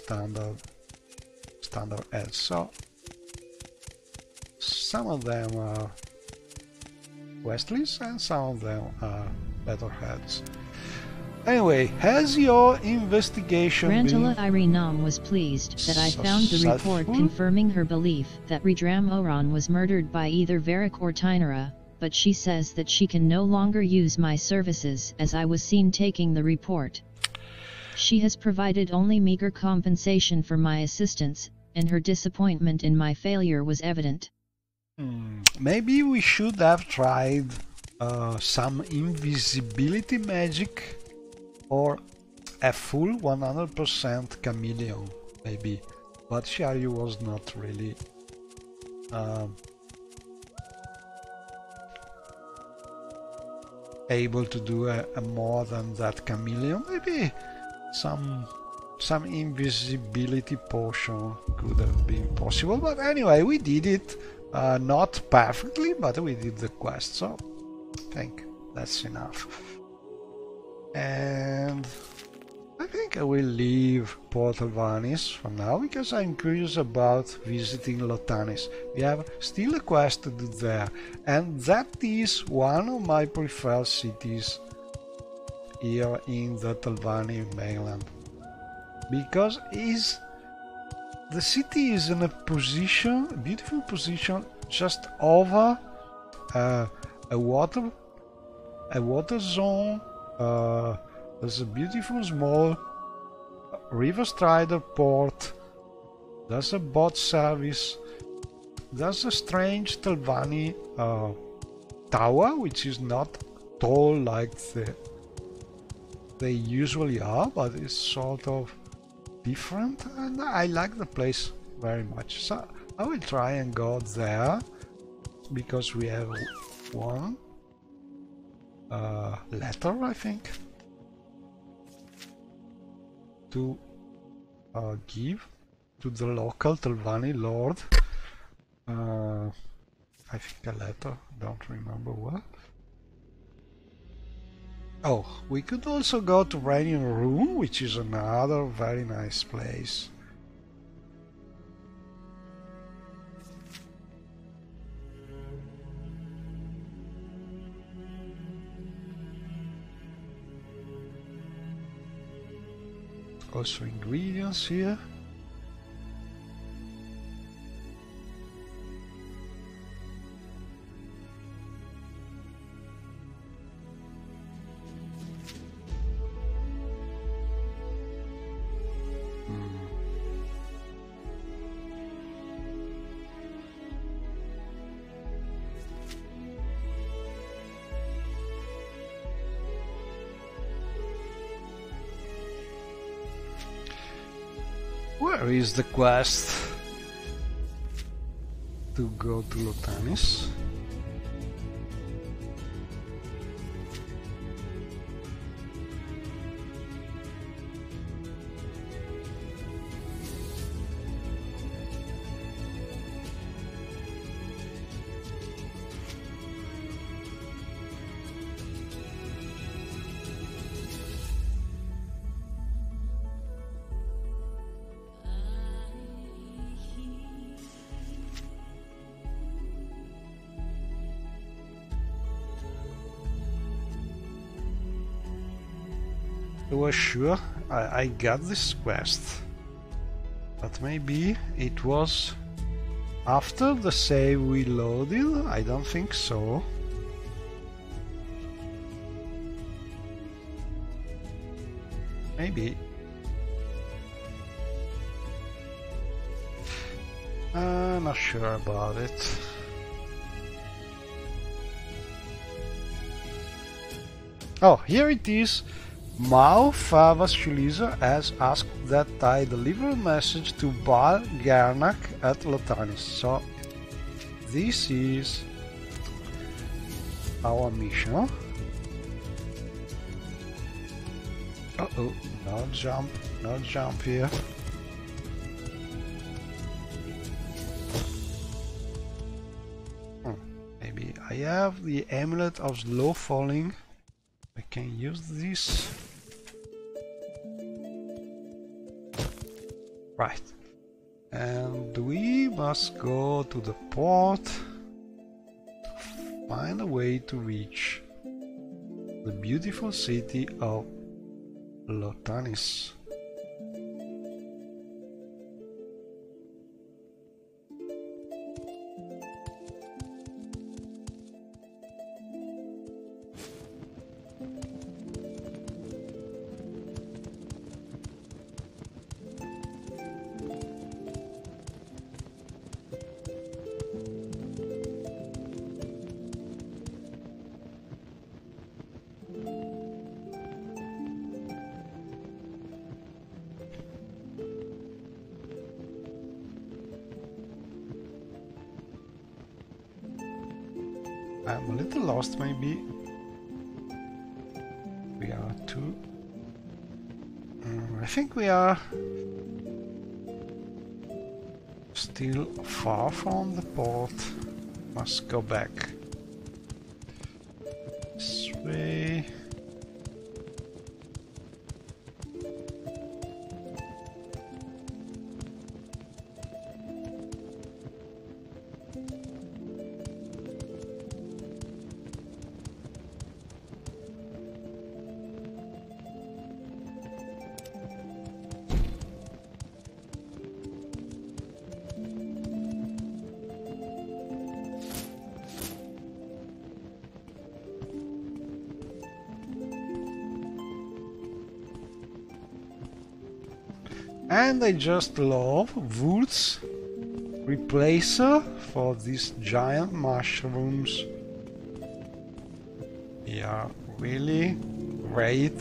standard ads. So some of them are Westleys and some of them are better heads. Anyway, has your investigation Grantula been Irenam was pleased that I found the report successful? confirming her belief that Redram Oran was murdered by either Varric or Tynara, but she says that she can no longer use my services as I was seen taking the report. She has provided only meager compensation for my assistance, and her disappointment in my failure was evident. Maybe we should have tried some invisibility magic or a full 100% chameleon, maybe. But Shiaryu was not really able to do a more than that chameleon. Maybe some invisibility potion could have been possible. But anyway, we did it. Not perfectly, but we did the quest, so I think that's enough. And I think I will leave Port Alvanis for now because I'm curious about visiting Lotanis. We have still a quest to do there, and that is one of my preferred cities here in the Talvani mainland, because the city is in a beautiful position just over a water zone. There's a beautiful small river strider port. There's a boat service. There's a strange Talvani tower, which is not tall like they usually are, but it's sort of different, and I like the place very much. So I will try and go there because we have one letter, I think, to give to the local Talvani lord. I think a letter, don't remember what. Oh, we could also go to Rainier Room, which is another very nice place. Also ingredients here. Where is the quest to go to Lotanis? I was sure I got this quest, but maybe it was after the save we loaded. I don't think so. Maybe. Not sure about it. Oh, here it is. Mao Favas Shuliza has asked that I deliver a message to Bal Garnak at Lotanis. So this is our mission. Uh-oh, no jump here. Maybe I have the amulet of slow falling. I can use this. Right, and we must go to the port to find a way to reach the beautiful city of Lotanis. I'm a little lost, maybe. We are two. I think we are still far from the port. Must go back this way. And I just love Wood's replacer for these giant mushrooms. They are really great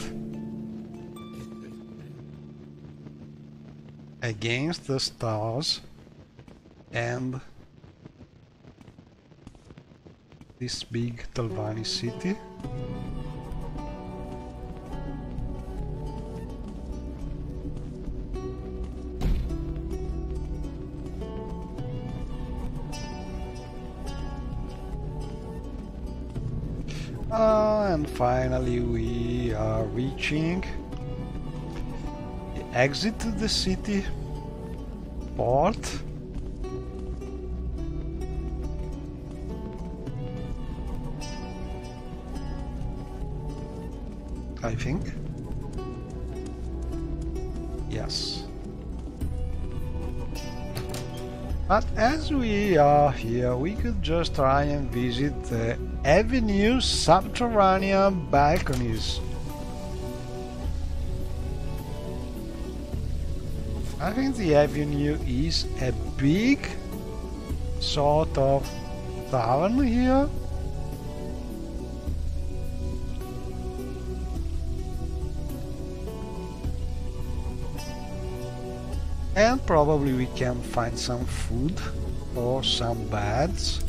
against the stars and this big Talvani city. And finally we are reaching the exit to the city port. I think. Yes. But as we are here, we could just try and visit the Avenue subterranean balconies. I think the Avenue is a big sort of tavern here. And probably we can find some food or some beds.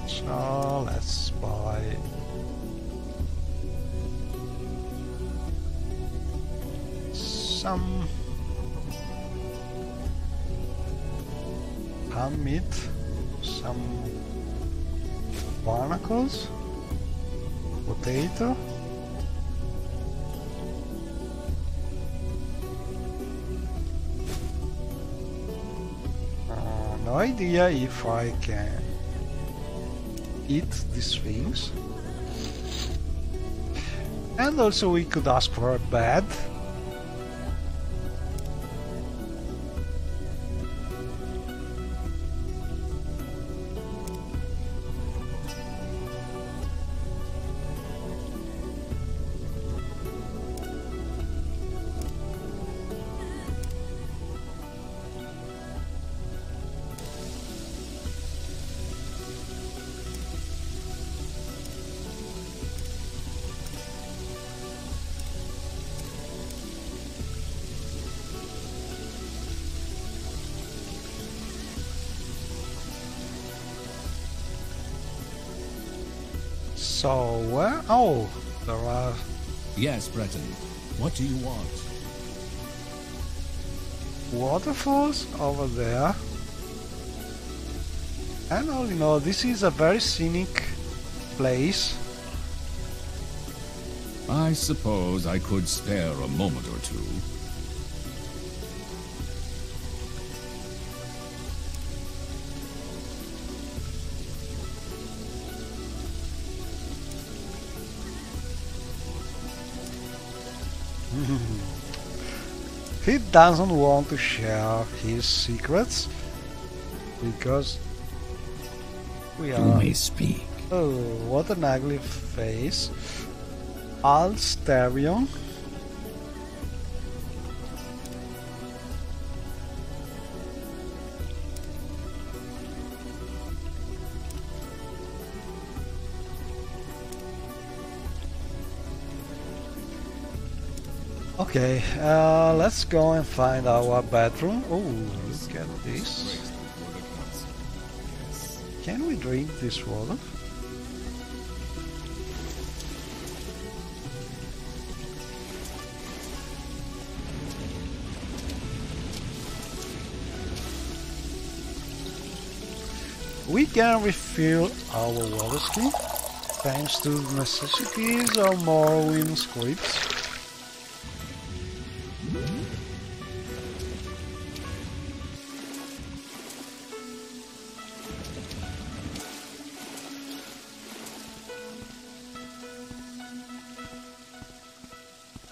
So let's buy some ham meat, some barnacles, potato. No idea if I can eat these things. And also we could ask for a bed. So where? Oh, there are. Yes, Breton. What do you want? Waterfalls over there. And all in all, this is a very scenic place. I suppose I could spare a moment or two. He doesn't want to share his secrets because we are. You may speak. Oh, what an ugly face. Alsterion. Okay, let's go and find our bedroom. Oh, look at this. Can we drink this water? We can refill our water skin thanks to the necessities of Morrowind scripts.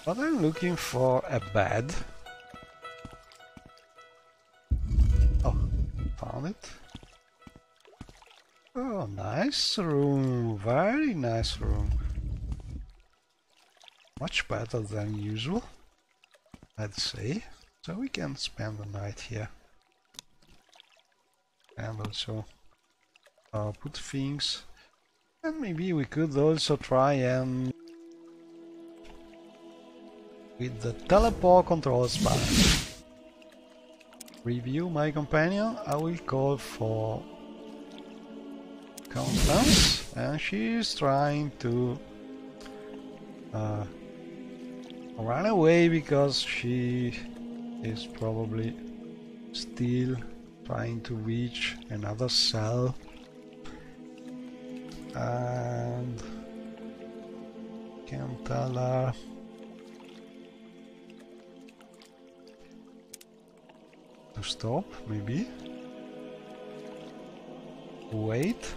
But I'm looking for a bed. Oh, found it. Oh, nice room, very nice room. Much better than usual. I'd say. So we can spend the night here. And also put things. And maybe we could also try and with the teleport controls panel. Review my companion. I will call for Constance, and she is trying to run away because she is probably still trying to reach another cell. And can tell her to stop, maybe. Wait.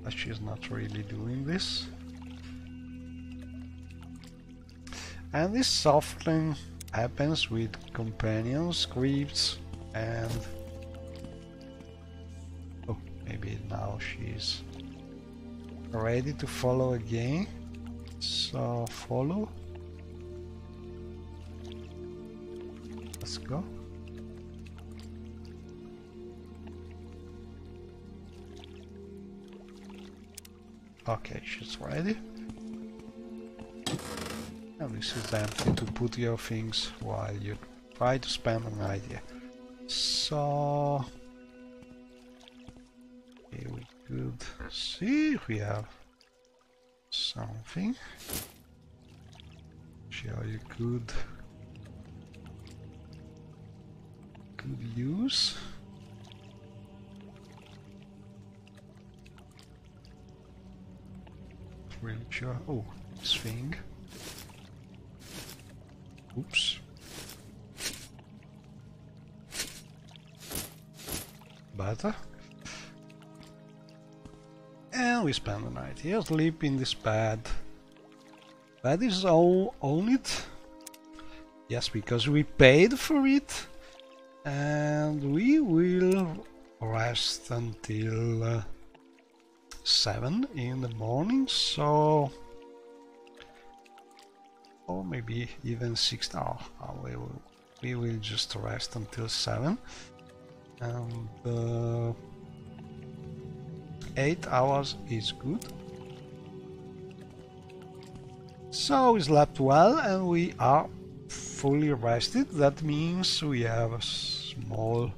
But she's not really doing this. And this often happens with companion scripts, and oh, maybe now she's ready to follow again. So follow. Let's go. Okay, she's ready. And this is empty to put your things while you try to spend an idea. So here we could see if we have something. Sure, you could use. Really sure. Oh, this thing. Oops. Better. And we spend the night here, sleep in this bed. Bed is all on it. Yes, because we paid for it. And we will rest until 7 in the morning, so or maybe even 6 hours. We will just rest until 7, and 8 hours is good. So we slept well and we are fully rested. That means we have a small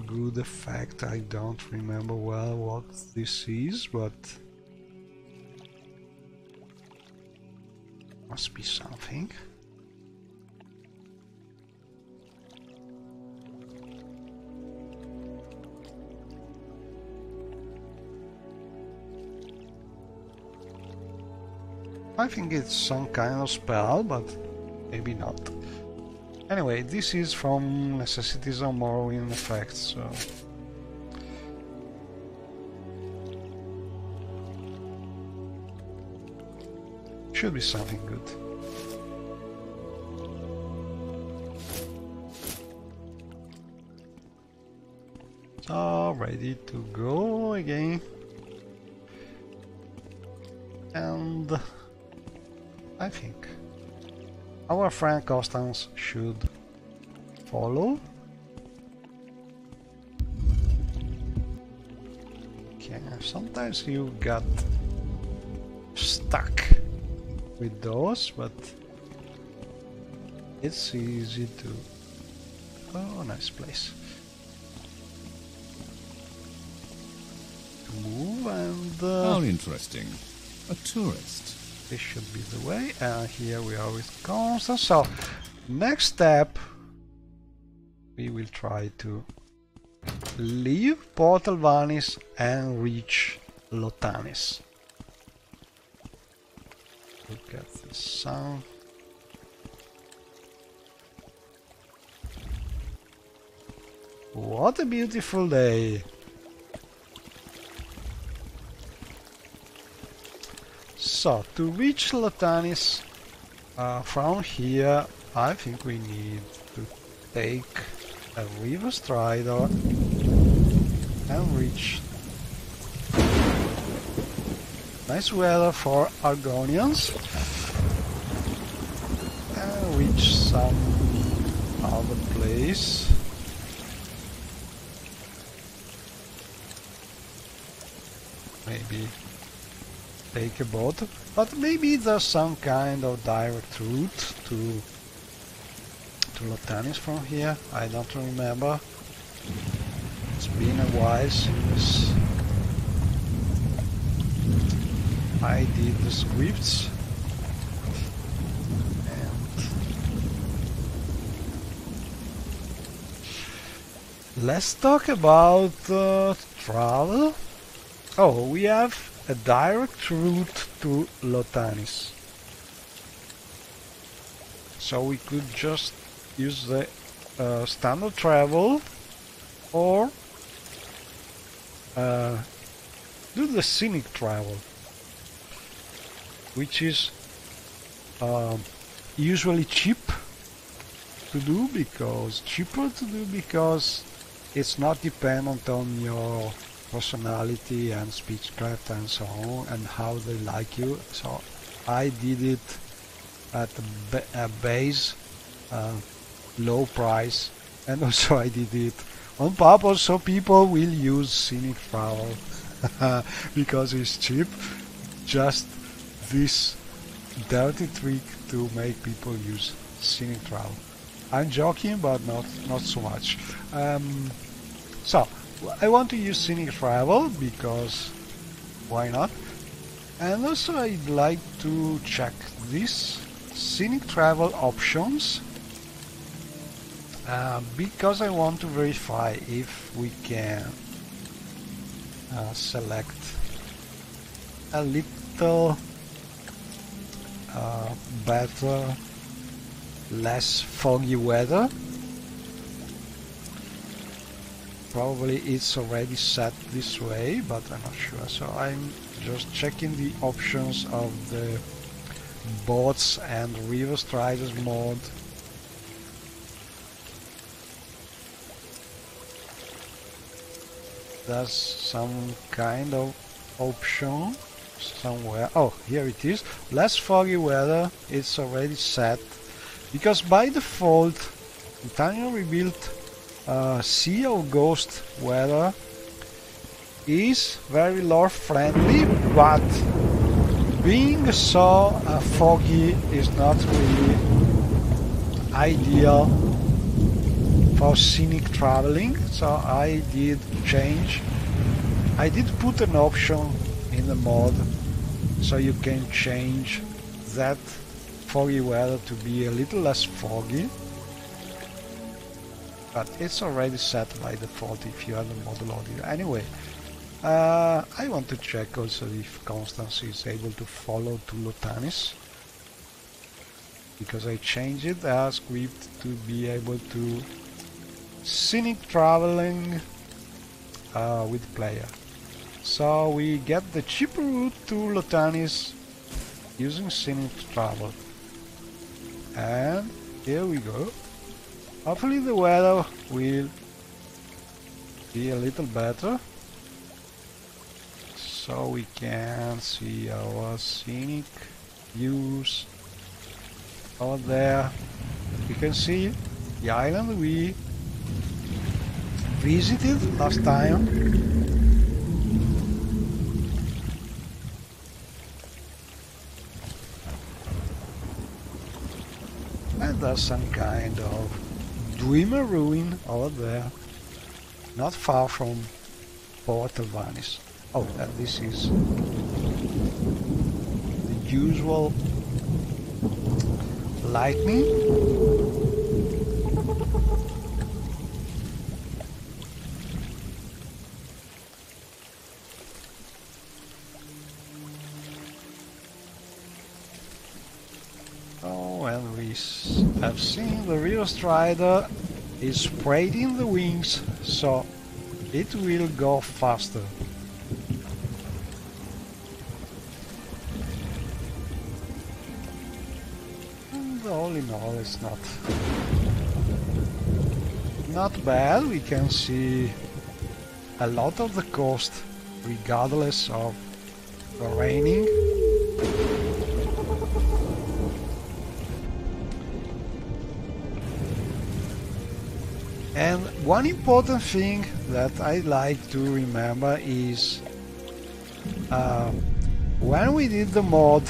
good effect. I don't remember well what this is, but must be something. I think it's some kind of spell, but maybe not. Anyway, this is from Necessities of Morrowind effects, so should be something good. So ready to go again, and I think our friend Constance should follow. Okay, sometimes you got stuck with those, but it's easy to... Oh, nice place to move, and how interesting. A tourist. This should be the way, and here we are with Constance. So, next step, we will try to leave Port Alvanis and reach Lotanis. Look at the sun. What a beautiful day! So, to reach Lotanis from here, I think we need to take a river strider and reach. Nice weather for Argonians. And reach some other place. Maybe take a boat, but maybe there's some kind of direct route to Lotanis from here. I don't remember. It's been a while since I did the scripts. And let's talk about travel. Oh, we have a direct route to Lotanis. So we could just use the standard travel or do the scenic travel, which is usually cheaper to do because it's not dependent on your personality and speechcraft and so on and how they like you. So I did it at a base low price, and also I did it on purpose so people will use scenic travel because it's cheap. Just this dirty trick to make people use scenic travel. I'm joking, but not so much. So I want to use scenic travel because why not? And also I'd like to check these scenic travel options because I want to verify if we can select a little better, less foggy weather. Probably it's already set this way, but I'm not sure. So I'm just checking the options of the boats and river striders mod. There's some kind of option somewhere. Oh, here it is. Less foggy weather. It's already set because by default Italian rebuilt Sea of Ghost weather is very lore friendly, but being so foggy is not really ideal for scenic traveling. So I did put an option in the mod so you can change that foggy weather to be a little less foggy. But it's already set by default if you have the mod loaded. Anyway, I want to check also if Constance is able to follow to Lotanis, because I changed it as script to be able to scenic traveling with player. So we get the cheaper route to Lotanis using scenic travel. And here we go. Hopefully the weather will be a little better, so we can see our scenic views over there. You can see the island we visited last time. And there's some kind of Dreamer ruin over there, not far from Port Alvanis. Oh, and this is the usual lightning. Oh, and we have seen the River Strider is spreading the wings, so it will go faster. And all in all, it's not not bad. We can see a lot of the coast regardless of the raining. And one important thing that I like to remember is when we did the mod,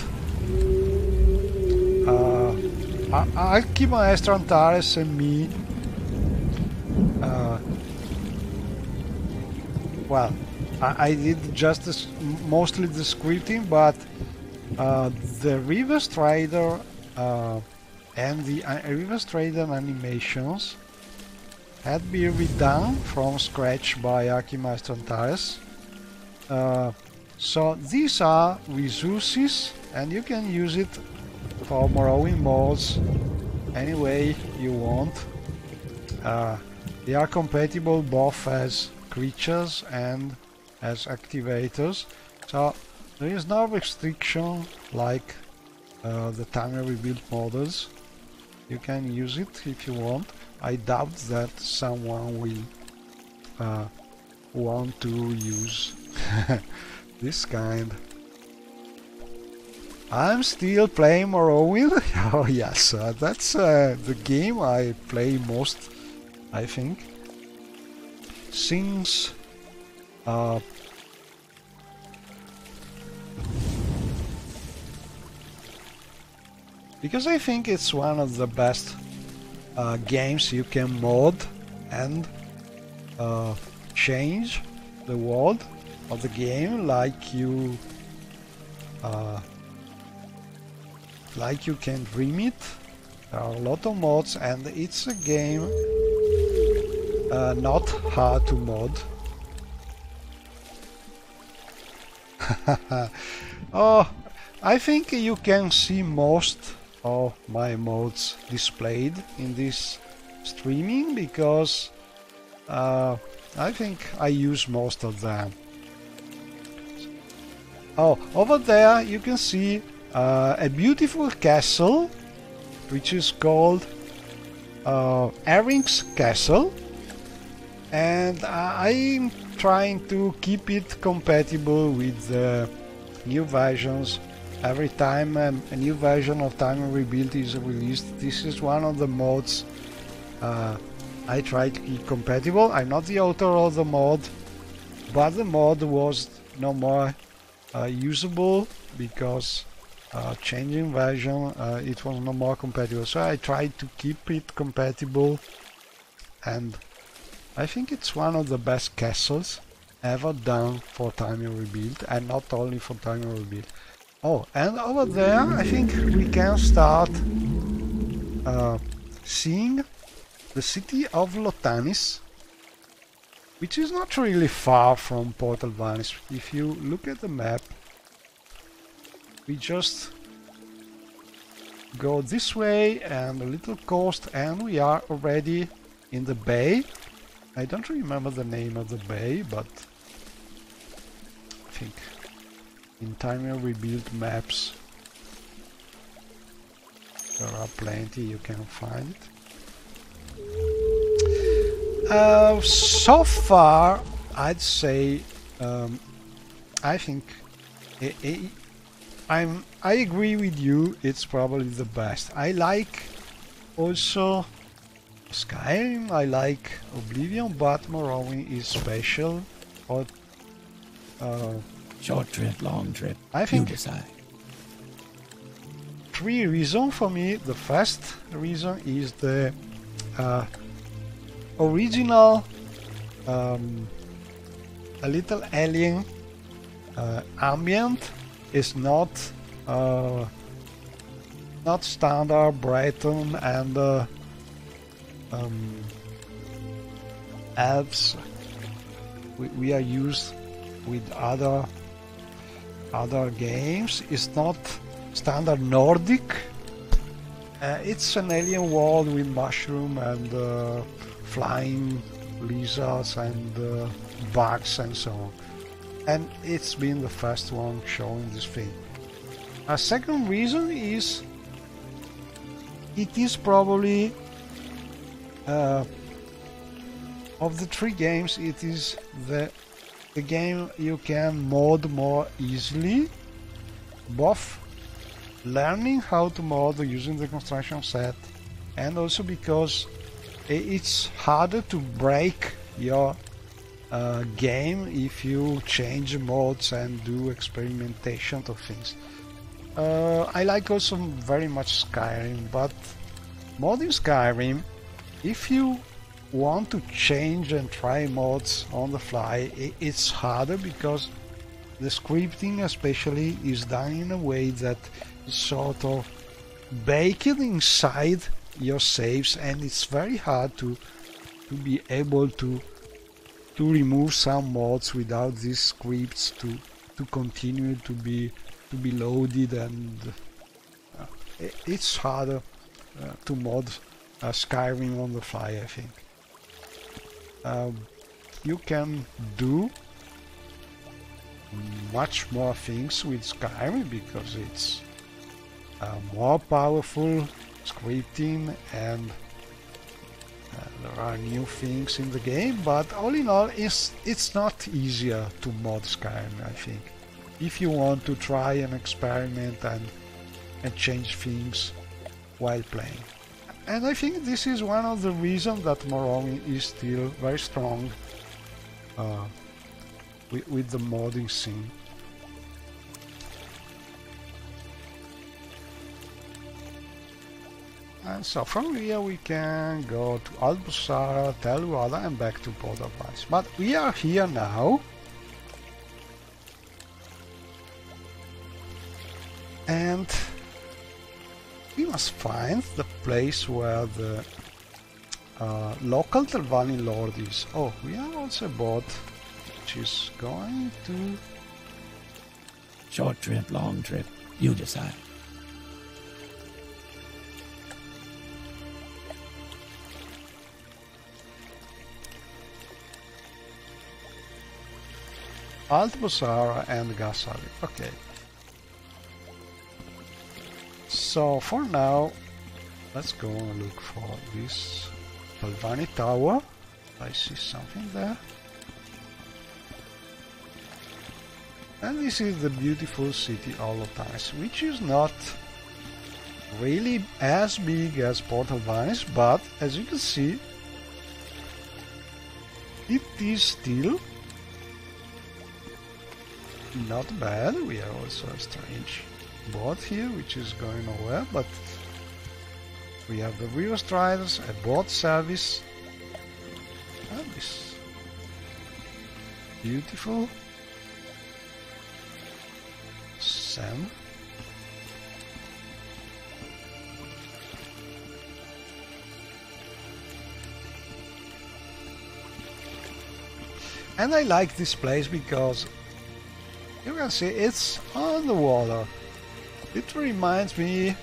Archimaestro Antares and me, well, I did just mostly the scripting, but the River Strider and the River Strider animations had been redone from scratch by Archimaestro Antares. So these are resources, and you can use it for Morrowind mods any way you want. They are compatible both as creatures and as activators, so there is no restriction like the Time Rebuild models. You can use it if you want. I doubt that someone will want to use this kind. I'm still playing Morrowind. Oh yes, that's the game I play most, I think, since because I think it's one of the best games you can mod and change the world of the game like you can dream it. There are a lot of mods, and it's a game not hard to mod. Oh, I think you can see most of my mods displayed in this streaming because I think I use most of them. Oh, over there you can see a beautiful castle which is called Erring's Castle, and I'm trying to keep it compatible with the new versions. Every time a new version of Time Rebuild is released, this is one of the mods I try to keep compatible. I'm not the author of the mod, but the mod was no more usable because changing version it was no more compatible. So I tried to keep it compatible, and I think it's one of the best castles ever done for Time Rebuild, and not only for Time Rebuild. Oh, and over there I think we can start seeing the city of Lotanis, which is not really far from Portal Vanis. If you look at the map, we just go this way and a little coast, and we are already in the bay. I don't remember the name of the bay, but I think in Time Rebuild maps there are plenty, you can find it. So far I'd say I think I agree with you, it's probably the best. I like also Skyrim, I like Oblivion, but Morrowind is special. Or short trip, long trip, I think you decide. Three reasons for me. The first reason is the original a little alien ambient is not standard Breton and elves we are used with other games. It's not standard Nordic. It's an alien world with mushroom and flying lizards and bugs and so on. And it's been the first one showing this thing. A second reason is it is probably of the three games, it is the game you can mod more easily, both learning how to mod using the construction set, and also because it's harder to break your game if you change modes and do experimentation of things. I like also very much Skyrim, but modding Skyrim, if you want to change and try mods on the fly, it's harder because the scripting especially is done in a way that is sort of baked inside your saves, and it's very hard to be able to remove some mods without these scripts to continue to be loaded, and it's harder to mod Skyrim on the fly, I think. You can do much more things with Skyrim because it's more powerful scripting, and there are new things in the game, but all in all it's not easier to mod Skyrim, I think, if you want to try and experiment and change things while playing. And I think this is one of the reasons that Morrowind is still very strong with the modding scene. And so from here we can go to Albusara, Telwala, and back to Port of Ice. But we are here now, and we must find the place where the local Telvanni Lord is. Oh, we are also a bot which is going to... Short trip, long trip, you decide. Altbusara and Gasali. Okay. So for now, let's go and look for this Telvanni Tower. I see something there. And this is the beautiful city Olotanis, which is not really as big as Port Alvanis, but as you can see, it is still not bad. We have also a strange bot here which is going nowhere, but we have the River Striders, a bot service, and this beautiful sand. And I like this place because you can see it's on the water. It reminds me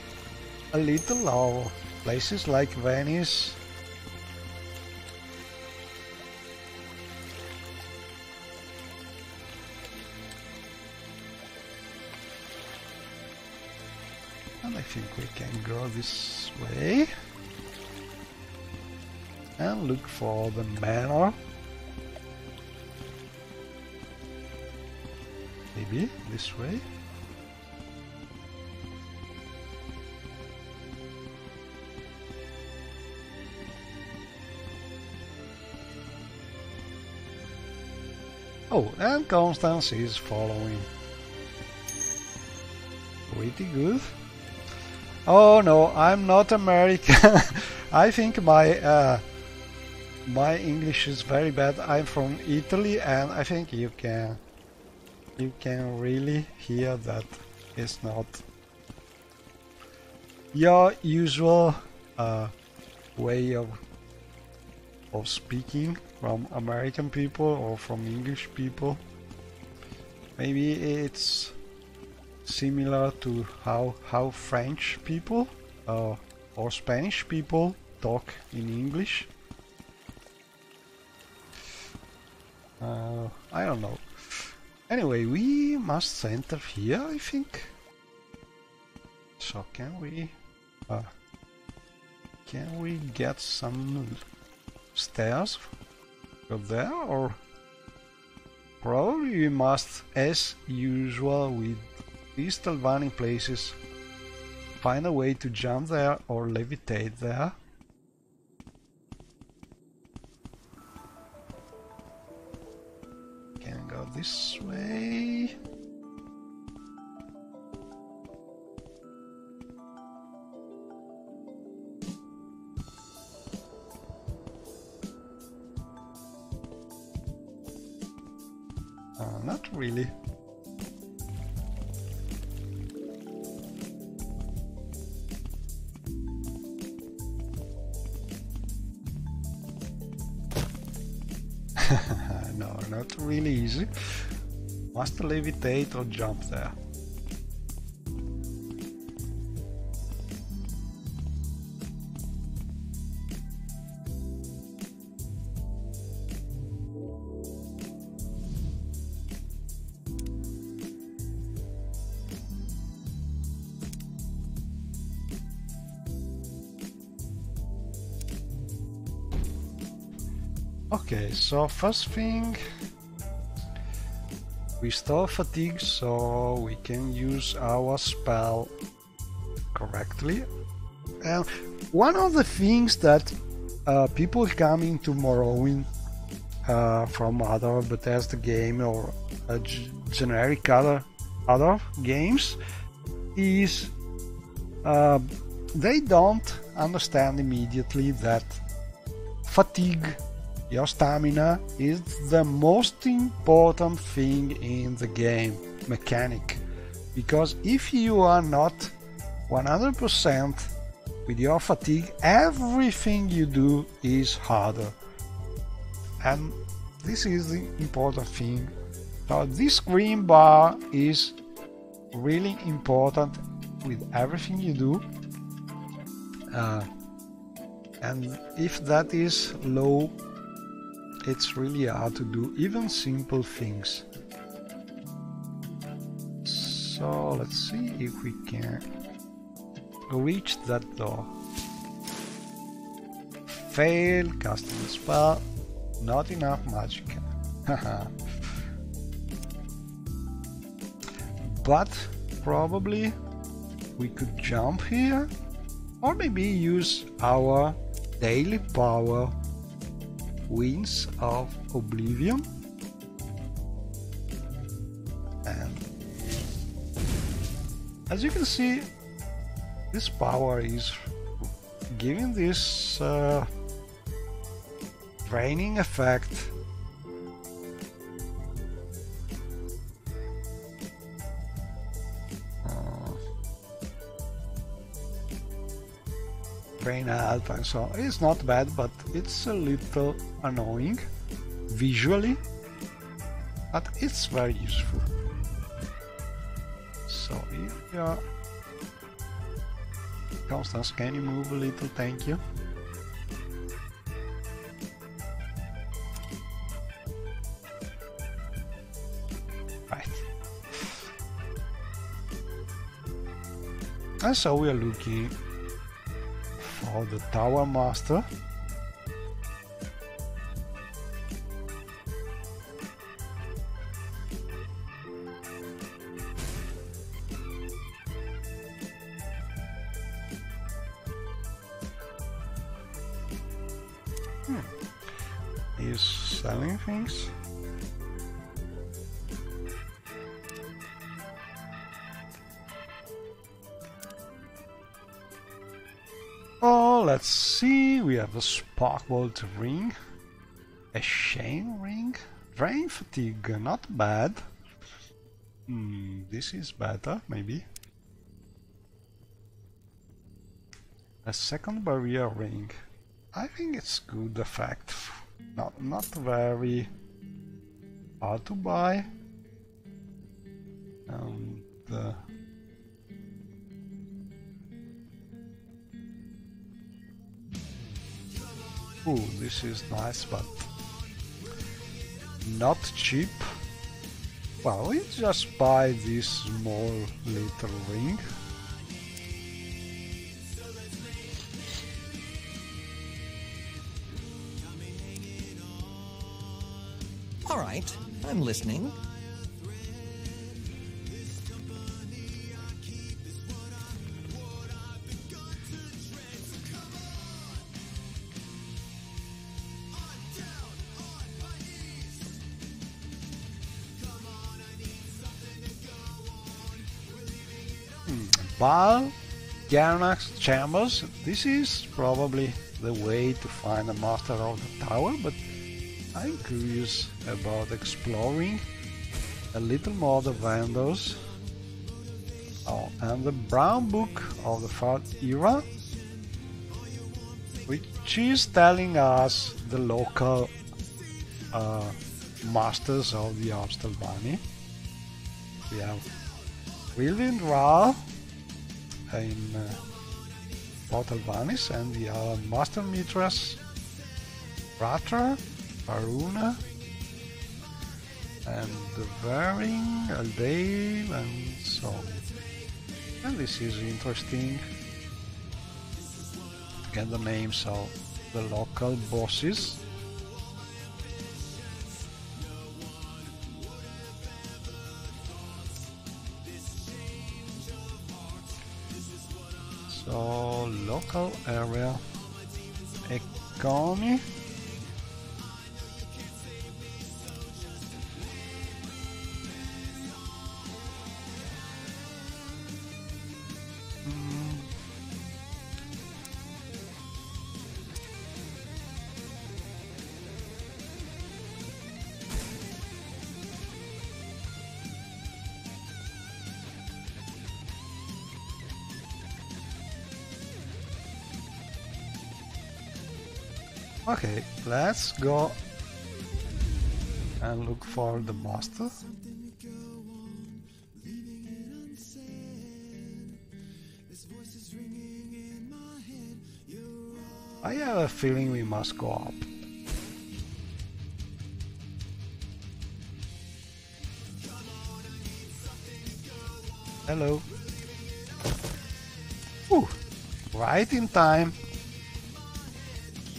a little of places like Venice. And I think we can go this way and look for the manor. Maybe this way. Oh, and Constance is following. Pretty good. Oh no, I'm not American. I think my my English is very bad. I'm from Italy, and I think you can really hear that it's not your usual way of speaking from American people or from English people. Maybe it's similar to how French people or Spanish people talk in English. I don't know. Anyway, we must enter here, I think. So can we get some stairs? go there, or probably we must, as usual with these Telvanni places, find a way to jump there or levitate there. Can go this way. Not really. No, not really easy. Must levitate or jump there. Okay, so first thing, restore fatigue so we can use our spell correctly. And one of the things that people coming to Morrowind from other Bethesda game or generic other games is they don't understand immediately that fatigue, your stamina, is the most important thing in the game mechanic, because if you are not 100% with your fatigue, everything you do is harder, and this is the important thing. So this green bar is really important with everything you do, and if that is low, it's really hard to do even simple things. So let's see if we can reach that door. Fail, casting the spell, not enough magic. But probably we could jump here, or maybe use our daily power, Winds of Oblivion, and as you can see, this power is giving this draining effect. Drain health and so on. It's not bad, but it's a little annoying visually, but it's very useful. So if you are Constance, can you move a little? Thank you. Right. And so we are looking for the Tower Master. He's selling things. Oh, let's see. We have a Sparkbolt ring, a Chain ring, Drain Fatigue, not bad. This is better, maybe. A second barrier ring. I think it's good effect. Not very hard to buy. And ooh, this is nice, but not cheap. Well, we just buy this small little ring. All right, I'm listening. Bal Garnak's chambers. This is probably the way to find a master of the tower, but I'm curious about exploring a little more the vendors. Oh, and the Brown Book of the Far Era, which is telling us the local masters of the Obstal Bunny. We have Wilwind Ra in Portal Bunnies, and the Master Mistress Ratra, Aruna, and the Varing, Aldale, and so on. And this is interesting to get the names of the local bosses. So, local area economy. Okay, let's go and look for the master. I have a feeling we must go up. Hello. Ooh, right in time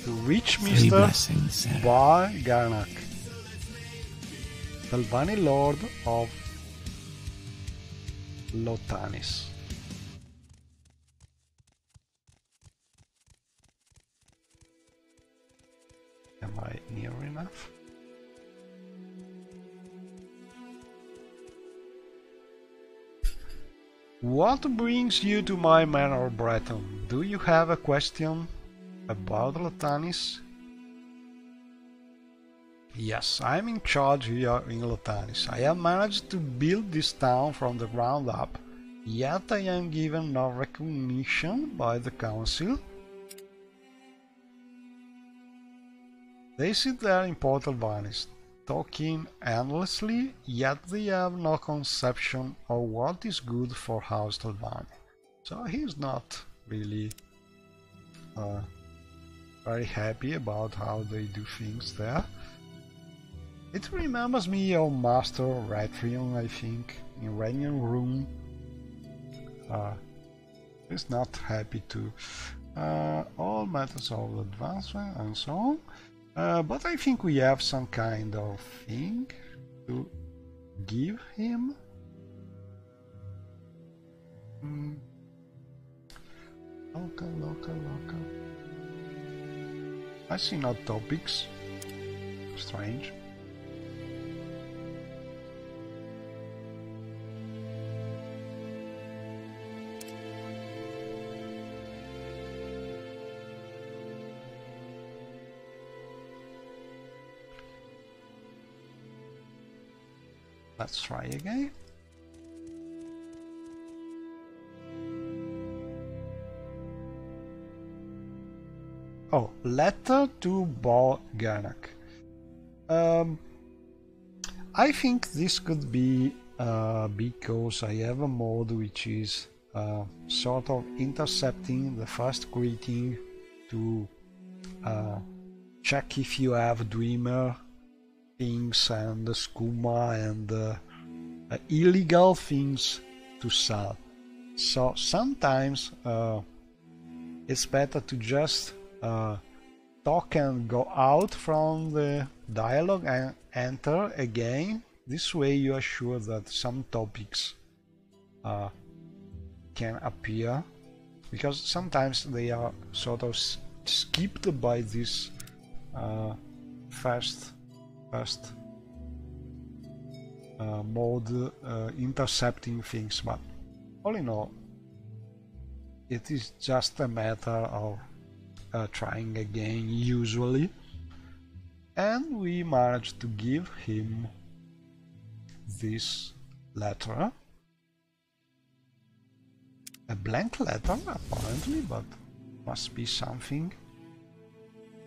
to reach Mr. Bar Garnak, Talvani Lord of Lotanis. Am I near enough? What brings you to my manor, Breton? Do you have a question about Lotanis? Yes, I'm in charge here in Lotanis. I have managed to build this town from the ground up, yet I am given no recognition by the council. They sit there in Portal Bunnies, talking endlessly, yet they have no conception of what is good for House Talvani. So he's not really very happy about how they do things there. It remembers me of Master Ratrion, I think, in Reunion Room. He's not happy to all matters of advancement and so on. But I think we have some kind of thing to give him. Local. I see no topics. Strange. Let's try again. Oh, letter to Bo Garnak. I think this could be because I have a mode which is sort of intercepting the first greeting to check if you have Dreamer things and skooma and illegal things to sell. So sometimes it's better to just token go out from the dialogue and enter again. This way you are sure that some topics can appear, because sometimes they are sort of skipped by this first mode intercepting things, but all in all it is just a matter of trying again usually. And we managed to give him this letter, a blank letter apparently, but must be something.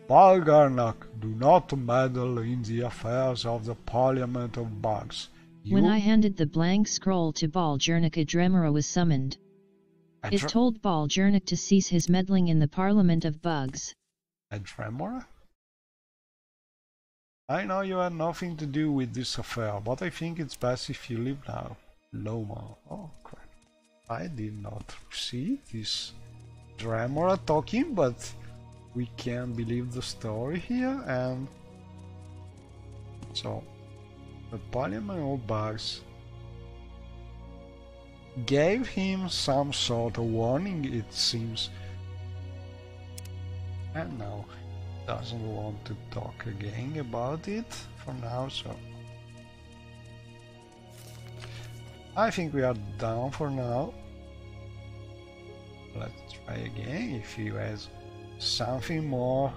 Balgarnak, do not meddle in the affairs of the Parliament of Bugs. When I handed the blank scroll to Baljernik, a Dremora was summoned. It told Baljernik to cease his meddling in the Parliament of Bugs. A Dremora? I know you had nothing to do with this affair, but I think it's best if you leave now. Loma. Oh crap. I did not see this Dremora talking, but we can believe the story here. And so the Parliament of Bugs gave him some sort of warning, it seems, and now doesn't want to talk again about it for now, so I think we are done for now. Let's try again if he has something more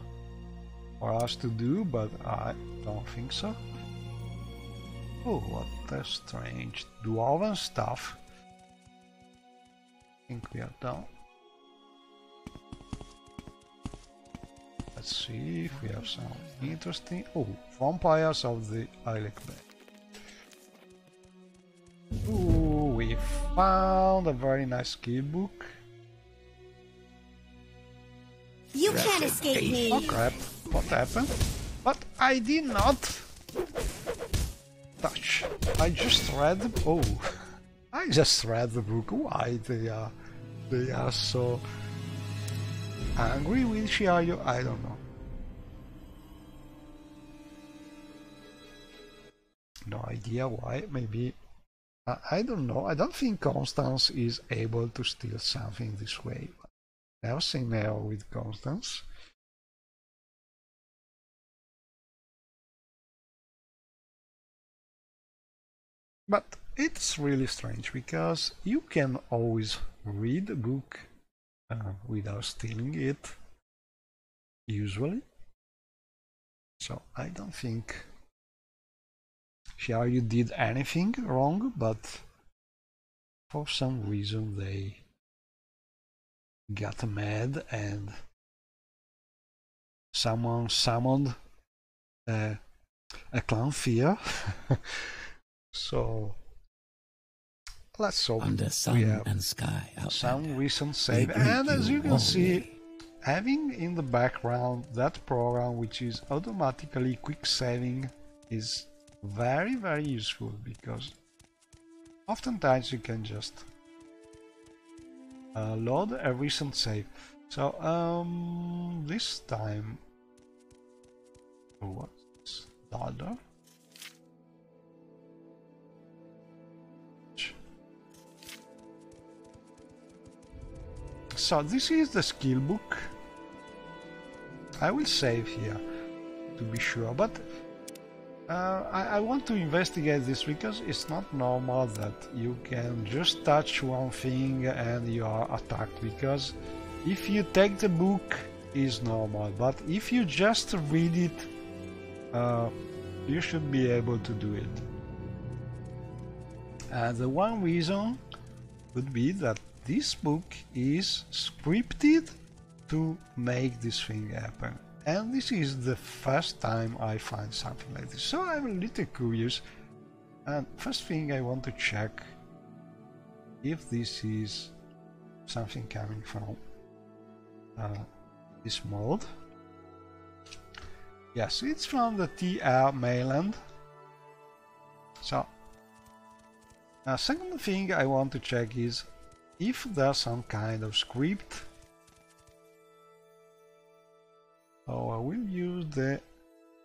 for us to do, but I don't think so. Oh, what a strange dwarven stuff. I think we are done. Let's see if we have some interesting. Oh, Vampires of the Ilek Bay. Ooh, we found a very nice skill book. You can't escape me! Oh crap, what happened? But I did not touch. I just read the... Oh, I just read the book. Why they are so angry with Shiayu? I don't know. No idea why. Maybe I don't know. I don't think Constance is able to steal something this way. Never say never with Constance. But it's really strange because you can always read a book without stealing it, usually. So I don't think Shiayu did anything wrong, but for some reason they got mad and someone summoned a clown fear. So let's hope under sun we have and sky some recent save. And as you can see, having in the background that program which is automatically quick saving is very useful, because oftentimes you can just load a recent save. So this time, what's dollar? So this is the skill book. I will save here to be sure, but I want to investigate this because it's not normal that you can just touch one thing and you are attacked, because if you take the book is normal, but if you just read it, you should be able to do it. The one reason would be that this book is scripted to make this thing happen, and this is the first time I find something like this, so I'm a little curious. And first thing I want to check if this is something coming from this mode. Yes, it's from the TR mainland. So second thing I want to check is if there's some kind of script. So we use the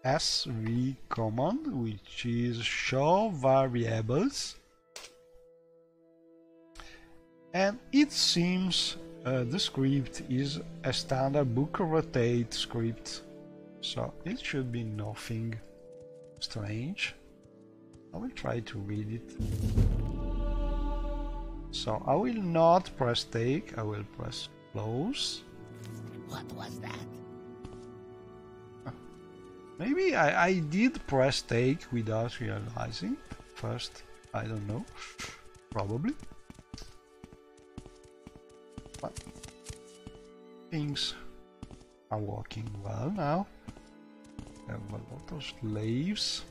sv command, which is show variables, and it seems the script is a standard book rotate script, so it should be nothing strange. I will try to read it. So I will not press take, I will press close. What was that? Maybe I did press take without realizing. First, I don't know. Probably. But things are working well now. I have a lot of slaves.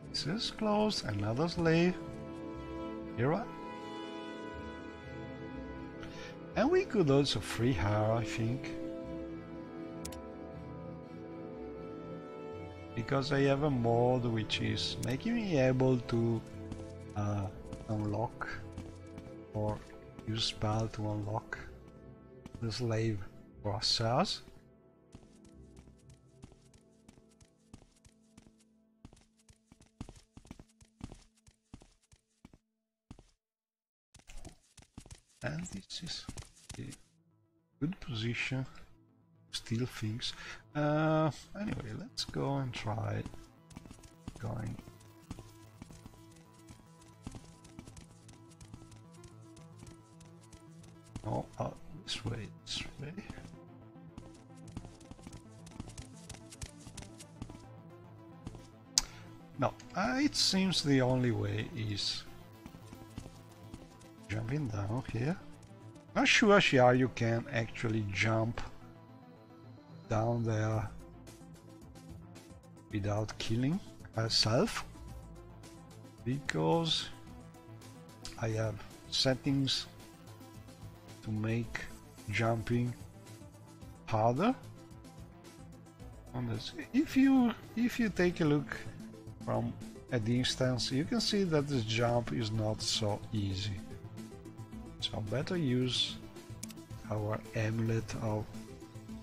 This is closed, another slave. Here. And we could also free her, I think. Because I have a mod which is making me able to unlock or use spell to unlock the slave process. And this is a good position to steal things. Anyway, let's go and try going. Oh, this way, this way. No, it seems the only way is jumping down here. Not sure you can actually jump down there without killing herself, because I have settings to make jumping harder. On this, if you take a look from a distance, you can see that this jump is not so easy. So better use our amulet of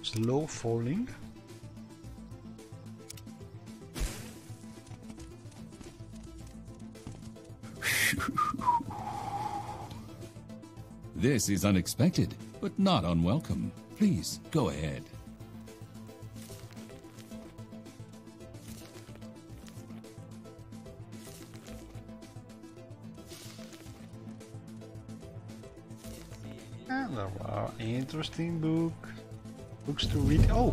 slow falling. This is unexpected, but not unwelcome. Please, go ahead. And there are interesting books to read. Oh!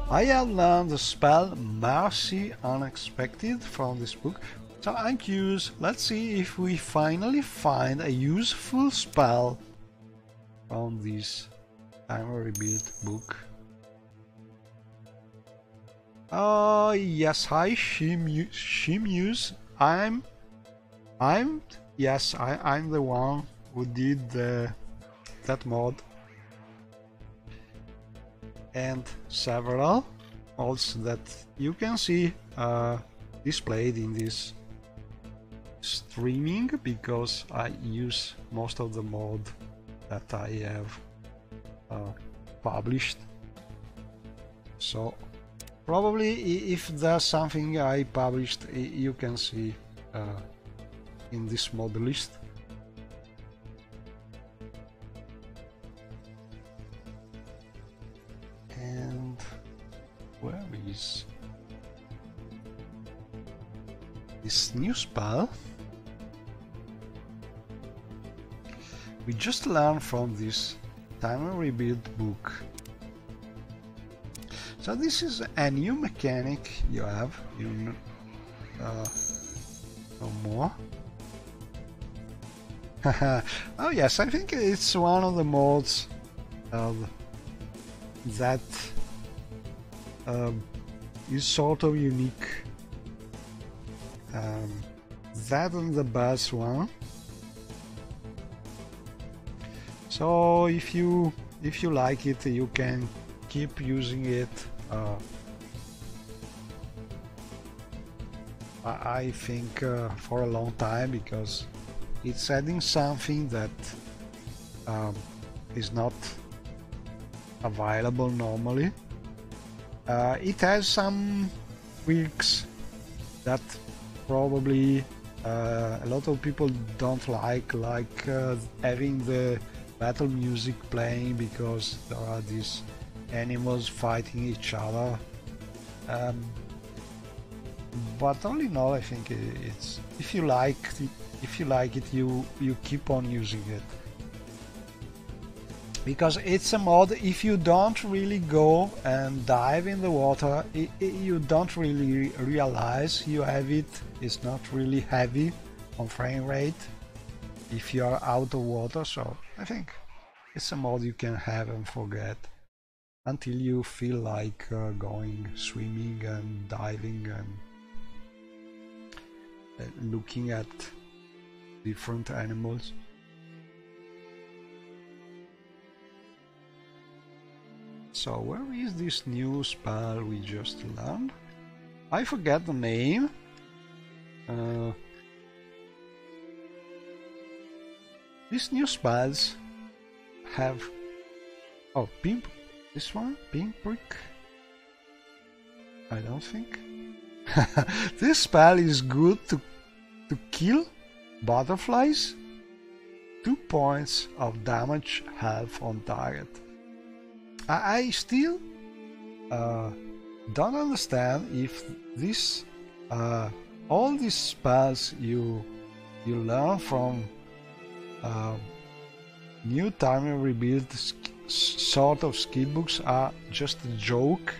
I have learned the spell Mercy Unexpected from this book. So I'm curious, let's see if we finally find a useful spell from this Time Rebuild book. Oh yes, hi Shimus. I'm the one who did that mod, and several mods that you can see displayed in this streaming, because I use most of the mod that I have published. So probably if there's something I published, you can see in this mod list. And where is this new spell? We just learned from this Time and Rebuild book. So this is a new mechanic you have, no more. Oh yes, I think it's one of the mods that is sort of unique. That and the best one. So if you like it, you can keep using it I think for a long time, because it's adding something that is not available normally. It has some quirks that probably a lot of people don't like having the battle music playing because there are these animals fighting each other. But all in all, I think it's, if you like it, you keep on using it, because it's a mod. If you don't really go and dive in the water, you don't really realize you have it. It's not really heavy on frame rate if you are out of water, so I think it's a mod you can have and forget until you feel like going swimming and diving and looking at different animals. So where is this new spell we just learned? I forget the name. These new spells have... Oh, pimp. This one? Pinprick? I don't think. This spell is good to kill butterflies. 2 points of damage health on target. I still don't understand if this all these spells you learn from new timer rebuild sort of skill books are just a joke.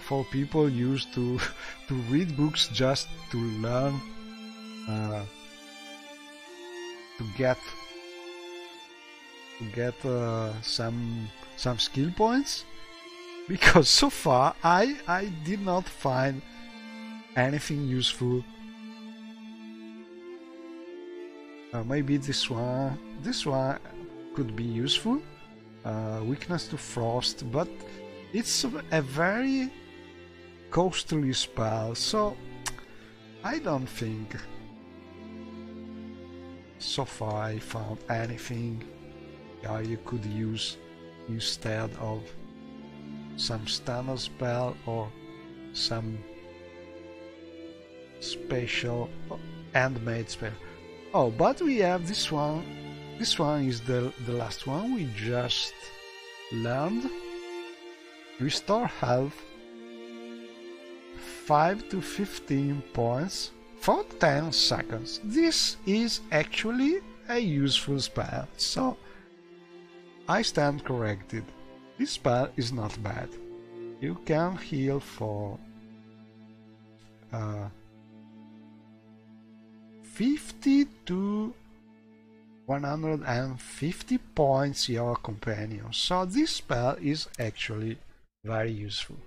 For people used to read books just to learn, to get some skill points, because so far I did not find anything useful. Maybe this one could be useful. Weakness to frost, but it's a very costly spell, so I don't think so far I found anything you could use instead of some standard spell or some special handmade spell. Oh, but we have this one. This one is the last one we just learned. Restore health 5 to 15 points for 10 seconds. This is actually a useful spell, so I stand corrected. This spell is not bad. You can heal for 50 to 150 points your companion, so this spell is actually very useful.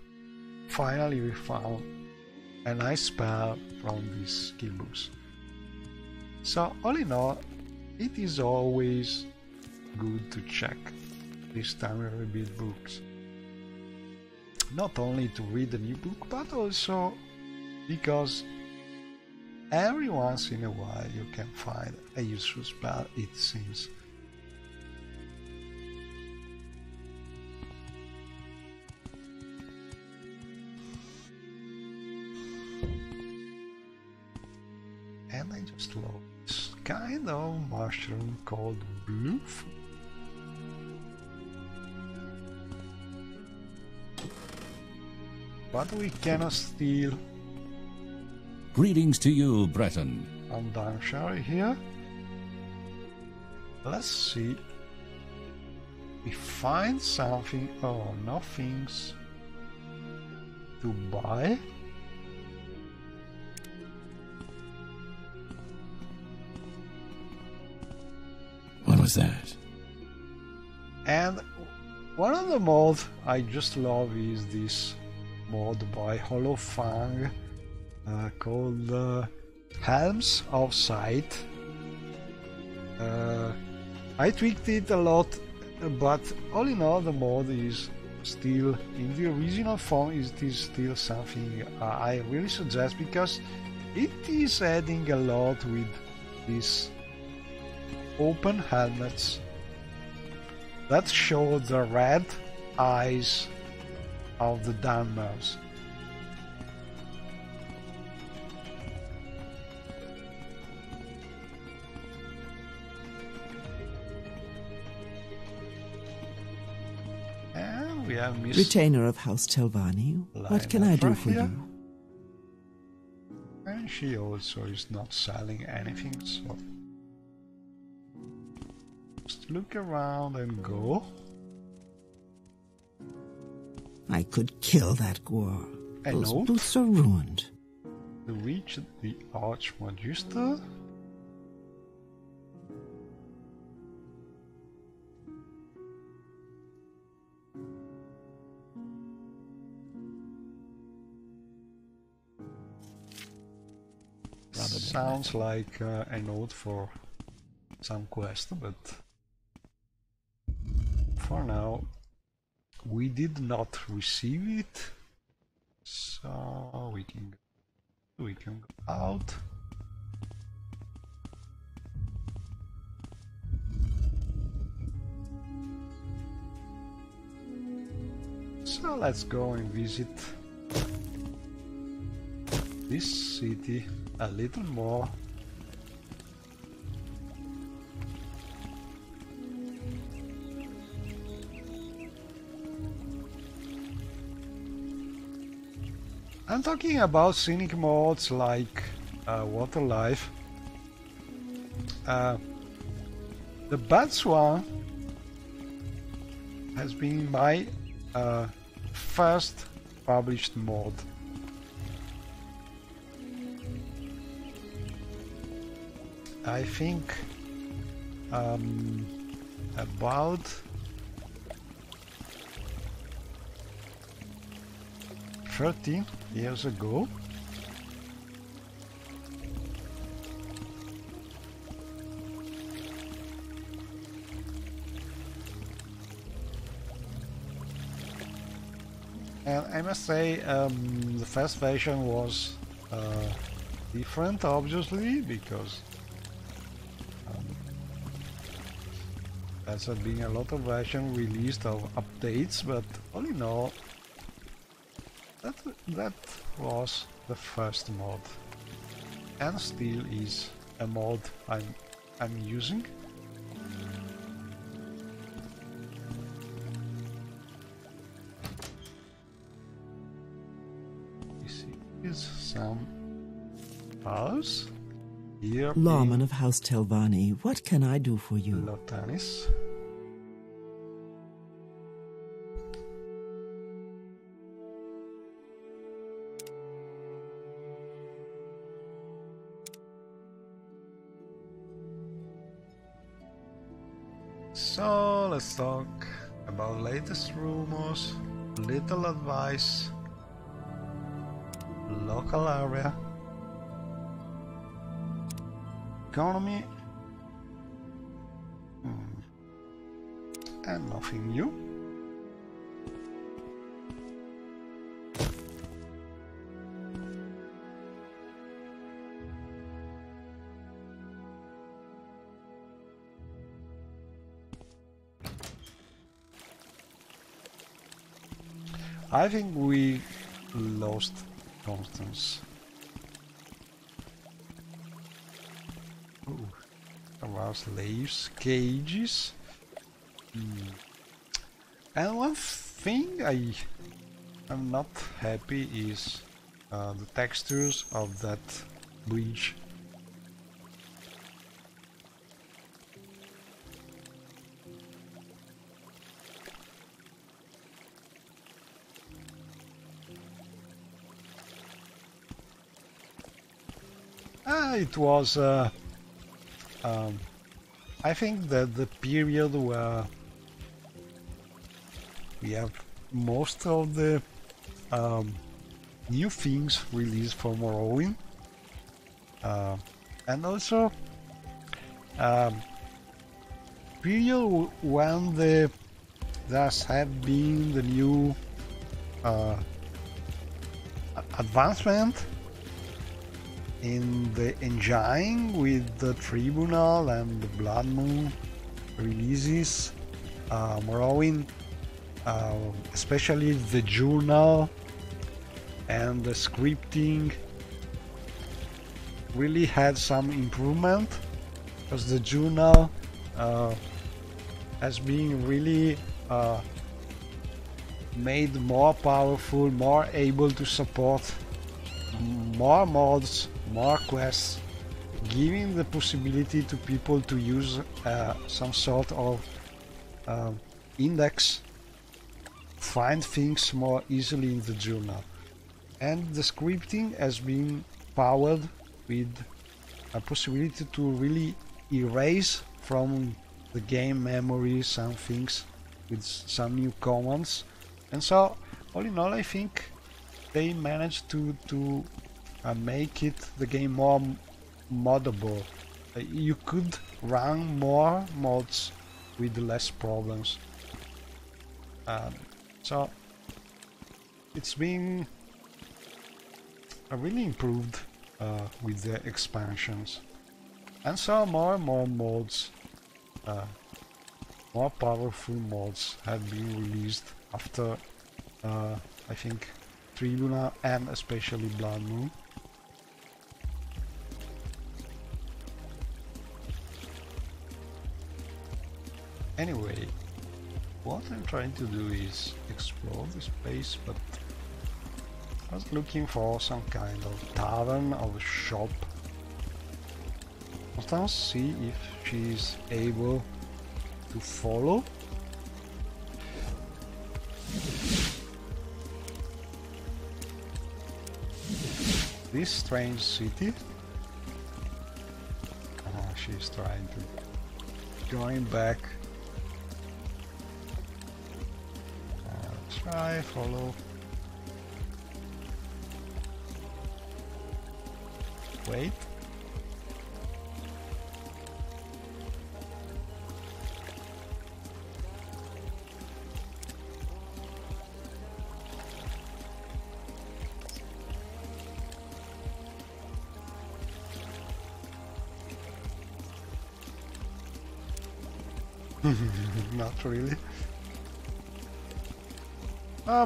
Finally we found a nice spell from these skill books. So all in all, it is always good to check these timer rebuild books, not only to read a new book, but also because every once in a while you can find a useful spell, it seems. And I just love this kind of mushroom called bluefoot. But we cannot steal. Greetings to you, Breton. I'm Darnshire here. Let's see. We find something. Oh, nothing's to buy. What was that? And one of the mods I just love is this mod by Hollow Fang called Helms of Sight. I tweaked it a lot, but all in all the mod is still in the original form, it is still something I really suggest, because it is adding a lot with these open helmets that show the red eyes of the Dunmers. And we have Miss Retainer of House Telvanni, what can I do for Lina you? and she also is not selling anything, so just look around and go. I could kill that Gore. A Those note boots are ruined. to reach the Archmagister. Sounds like a note for some quest, but for now we did not receive it, so we can go out. So let's go and visit this city a little more. I'm talking about scenic modes like Water Life. The bad one has been my first published mod. I think about 13 years ago. And I must say the first version was different, obviously, because there's been a lot of versions released of updates, but all in all, that was the first mod, and still is a mod I'm using. This is some house. Here Lawman of House Telvanni, what can I do for you? Lotanis. So let's talk about latest rumors, little advice, local area, economy, and nothing new. I think we lost Constance. Ooh, there are slaves, cages. And one thing I'm not happy is the textures of that bridge. It was, I think that the period where we have most of the new things released for Morrowind, and also period when the Thus have been the new advancement in the engine with the Tribunal and the Blood Moon releases. Morrowind, especially the journal and the scripting, really had some improvement, because the journal has been really made more powerful, more able to support more mods, more quests, giving the possibility to people to use some sort of index, find things more easily in the journal. And the scripting has been powered with a possibility to really erase from the game memory some things with some new commands. And so all in all, I think they managed to make it the game more moddable. You could run more mods with less problems. So it's been really improved with the expansions, and so more and more mods, more powerful mods have been released after I think Tribuna and especially Blood Moon. Anyway, what I'm trying to do is explore the space, but I was looking for some kind of tavern or shop. Let's see if she's able to follow. This strange city. She's trying to going back. Try follow. Wait. Not really.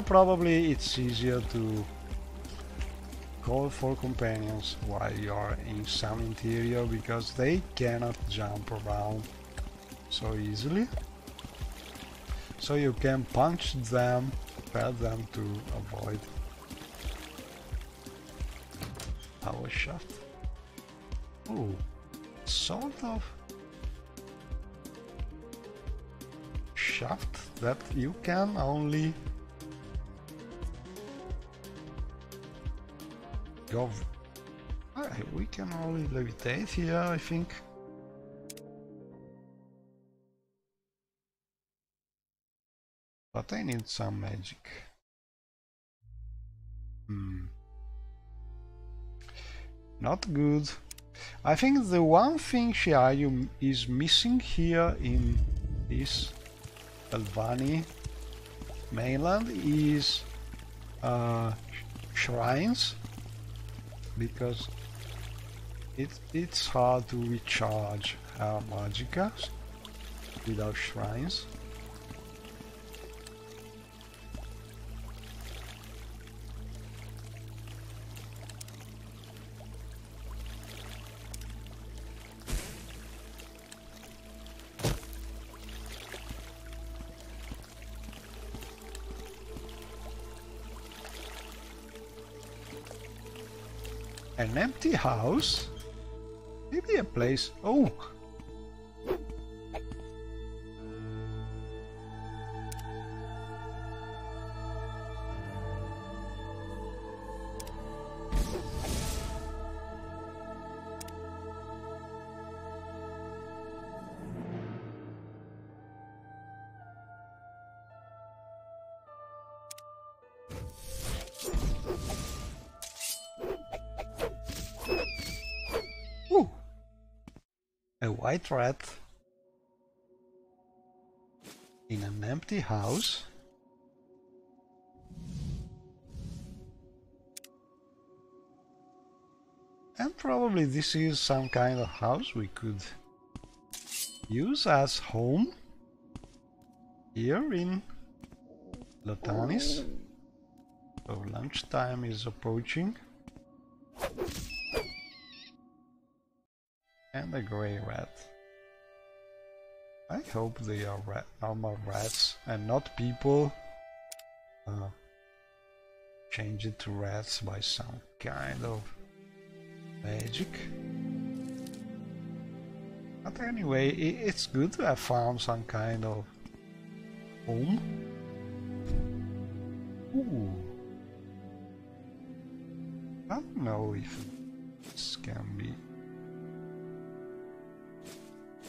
Probably it's easier to call for companions while you're in some interior, because they cannot jump around so easily. So you can punch them, tell them to avoid power shaft. Oh, sort of shaft that you can only go. We can only levitate here, I think. But I need some magic. Not good. I think the one thing Shiayu is missing here in this Albani mainland is shrines, because it's hard to recharge her magicka without shrines. An empty house? Maybe a place. Oh! A white rat. in an empty house. And probably this is some kind of house we could use as home here in Lotanis. So lunchtime is approaching. And a grey rat. I hope they are normal rats and not people change it to rats by some kind of magic. But anyway, it's good to have found some kind of home. Ooh. I don't know if this can be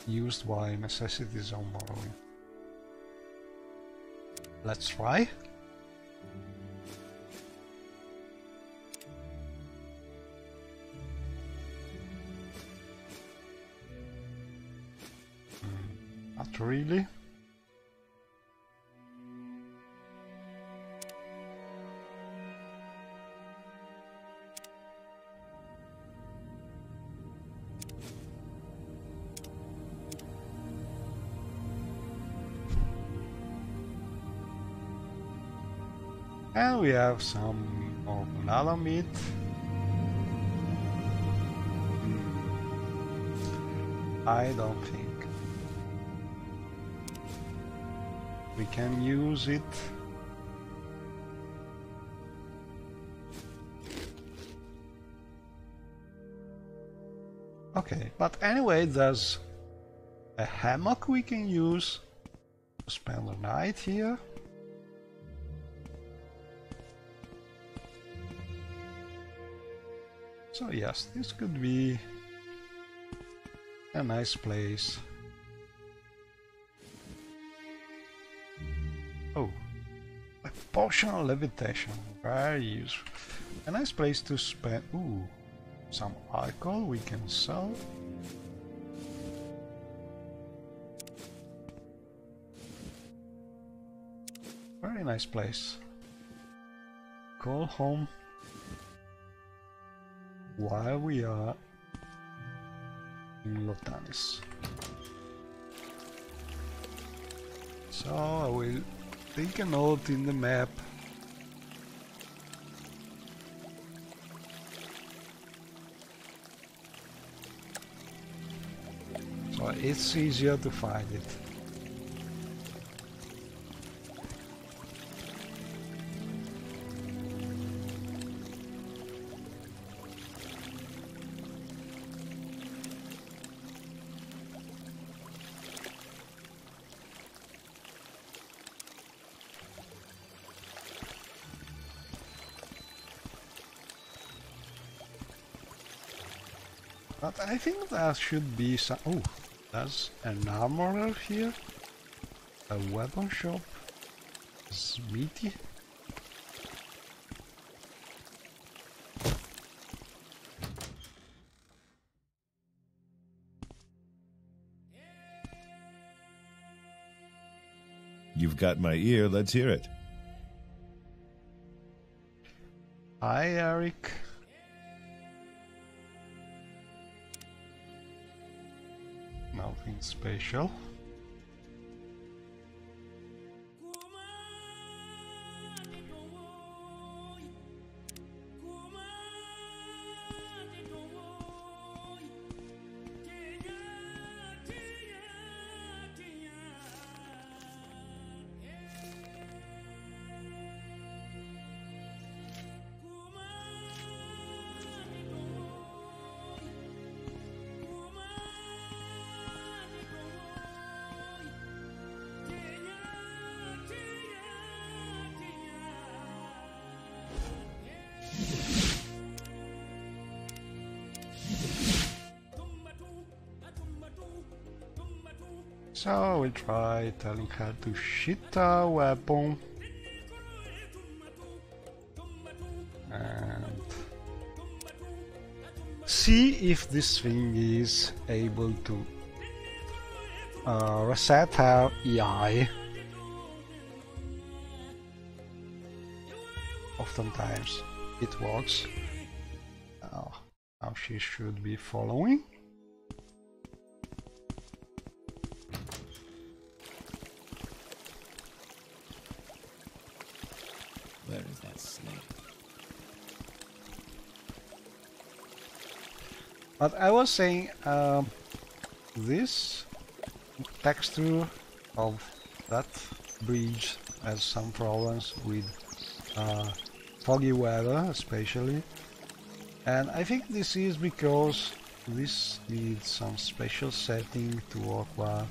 used by necessities on Morrowind. Let's try. Not really. And we have some more banana meat. I don't think we can use it. Okay, but anyway, there's a hammock we can use to spend the night here. So yes, this could be a nice place. Oh, a potion of levitation, very useful. A nice place to spend. Ooh, some alcohol we can sell. Very nice place. Call home while we are in Lotanis. So I will take a note in the map. So it's easier to find it. But I think there should be some... Oh, there's an armorer here. A weapon shop. Smithy. You've got my ear, let's hear it. Hi, Eric. Nothing special. So we'll try telling her to shit a weapon and see if this thing is able to reset her EI. oftentimes it works. Now she should be following. Where is that snake? But I was saying, this texture of that bridge has some problems with foggy weather, especially. And I think this is because this needs some special setting to work well.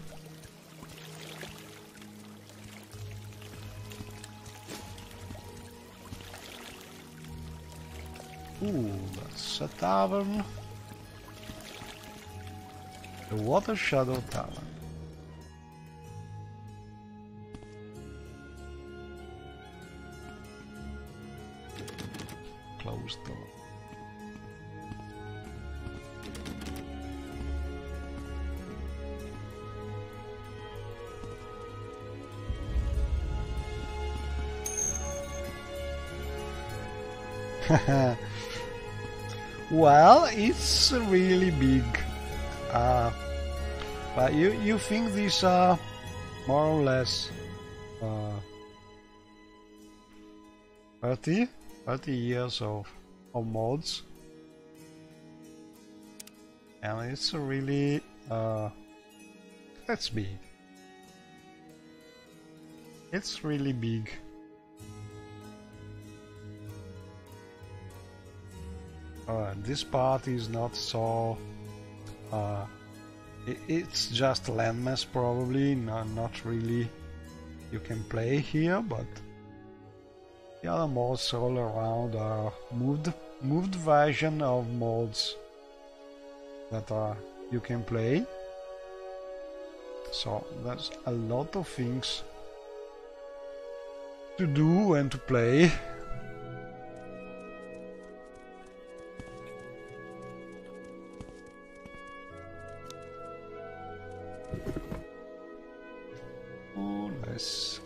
Ooh, that's a tavern. The Water Shadow Tavern. Closed door. Well, it's really big. But you think these are more or less 30 years of mods, and it's really that's big. It's really big. This part is not so. It's just landmass probably, not really. You can play here, but the other mods all around are moved version of mods that you can play. So there's a lot of things to do and to play. Oh, nice.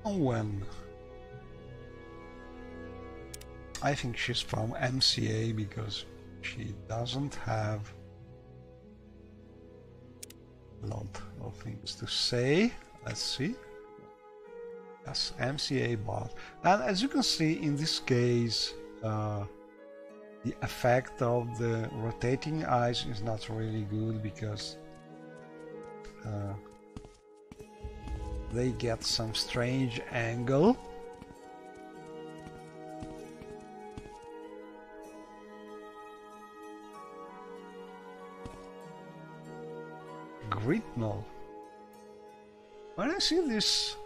When I think she's from MCA because she doesn't have a lot of things to say. Let's see. Yes, MCA bot. And as you can see in this case, the effect of the rotating eyes is not really good because they get some strange angle. Gritnal. When I see this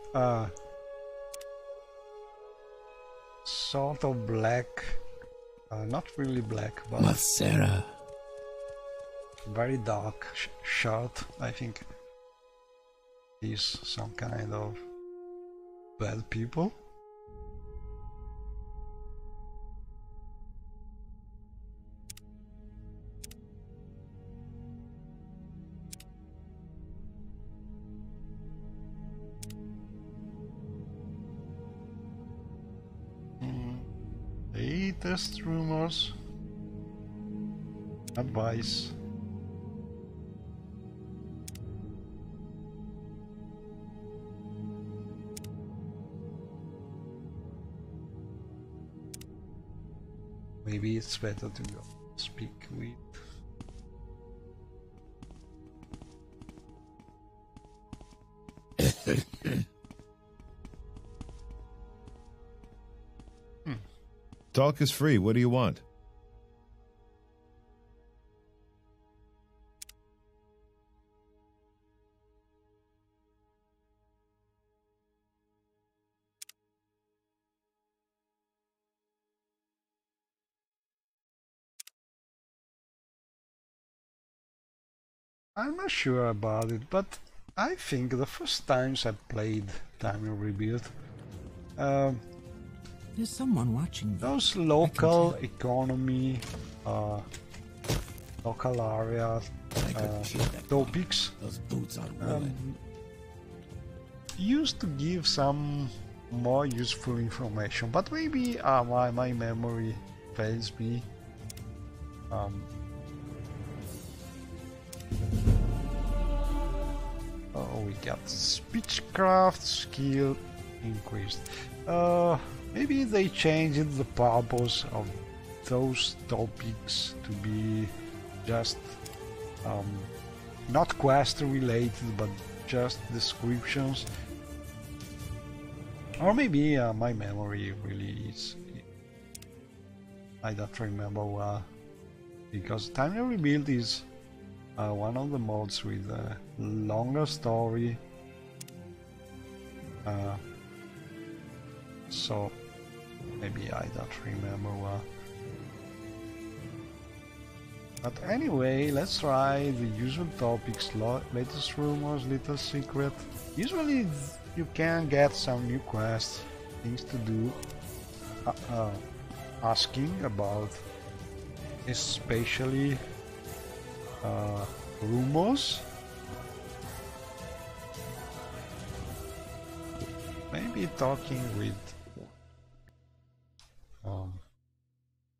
sort of black, not really black, but Masera. very dark shirt, I think he's some kind of bad people. Latest rumors, advice. Maybe it's better to go speak with Talk is free. What do you want? I'm not sure about it, but I think the first times I played Time in Rebuild, There's someone watching me. those local economy local area topics Those boots are ruined. used to give some more useful information, but maybe my memory fails me. Oh, we got speechcraft skill increased. Maybe they changed the purpose of those topics to be just not quest related, but just descriptions. Or maybe my memory really is... I don't remember well, because Timely Rebuild is one of the mods with a longer story. So maybe I don't remember well. But anyway, let's try the usual topics, latest rumors, little secret. Usually you can get some new quests, things to do, asking about especially rumors. Maybe talking with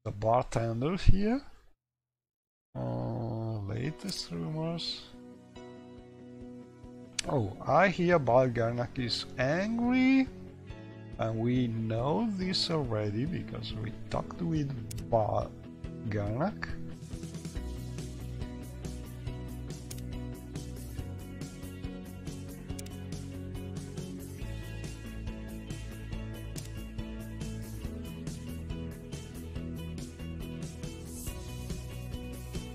the bartender here. Latest rumors. Oh, I hear Balgarnak is angry, and we know this already because we talked with Balgarnak.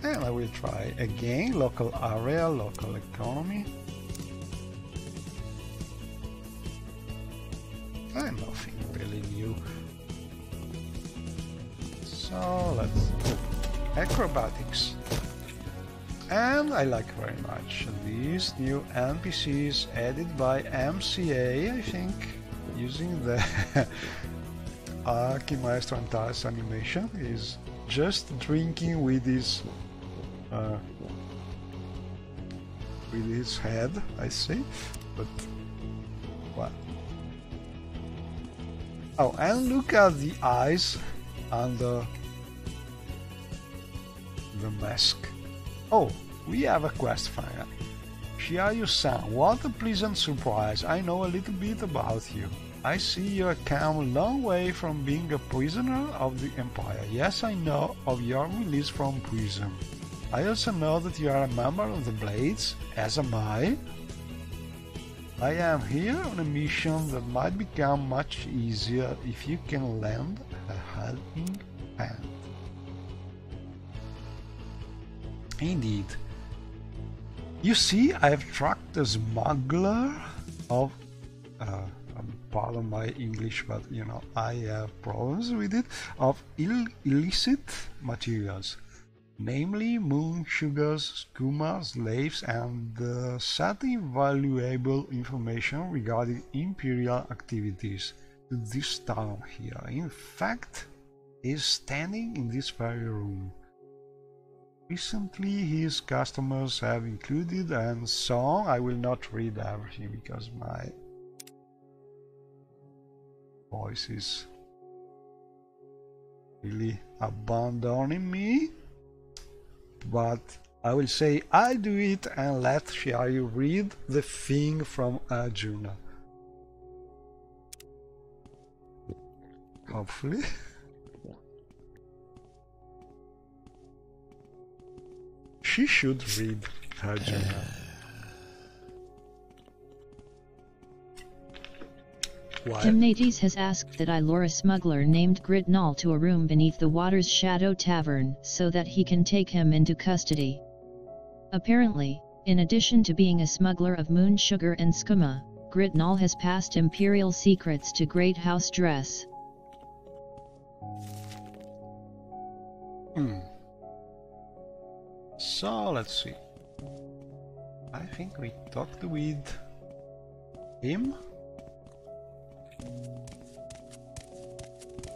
And I will try again, local area, local economy. And nothing really new. So let's acrobatics. And I like very much these new NPCs added by MCA, I think, using the Archimaestro Antares animation. Is just drinking with his head, I say, but what? Oh, and look at the eyes under the mask. Oh, we have a quest finally. Shiayu-san, what a pleasant surprise. I know a little bit about you. I see you have come a long way from being a prisoner of the Empire. Yes, I know of your release from prison. I also know that you are a member of the Blades, as am I. I am here on a mission that might become much easier if you can lend a helping hand. Indeed. You see, I have tracked a smuggler of... pardon my English, but you know, I have problems with it, of illicit materials. Namely moon sugars, skooma, slaves, and certain valuable information regarding Imperial activities to this town here. In fact, he is standing in this very room. Recently his customers have included and so on. I will not read everything because my voice is really abandoning me. But I will say I'll do it and let Shiayu read the thing from Arjuna. Hopefully. She should read Arjuna. Gymnates has asked that I lure a smuggler named Gritnall to a room beneath the Water's Shadow Tavern so that he can take him into custody. Apparently, in addition to being a smuggler of moon sugar and skooma, Gritnall has passed Imperial secrets to Great House Dress. So let's see. I think we talked with him.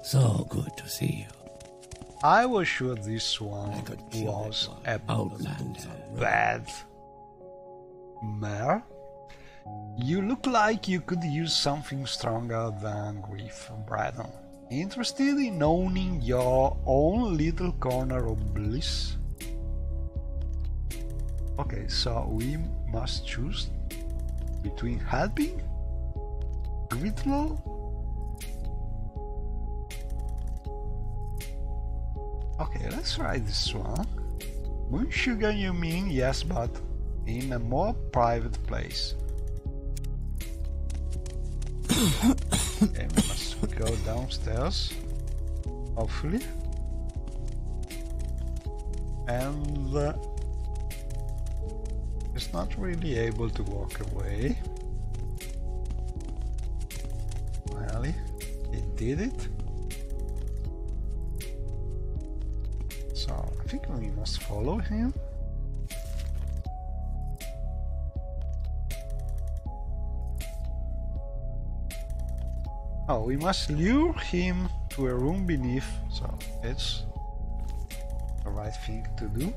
So good to see you. I was sure this one was a bad mare. You look like you could use something stronger than grief, Braddon. Interested in owning your own little corner of bliss? Okay, so we must choose between helping Gritnell. Okay, let's try this one. Moon sugar, you mean? Yes, but in a more private place. Okay, we must go downstairs, hopefully. And it's not really able to walk away. Finally, it did it. So I think we must follow him. Oh, we must lure him to a room beneath, so it's the right thing to do.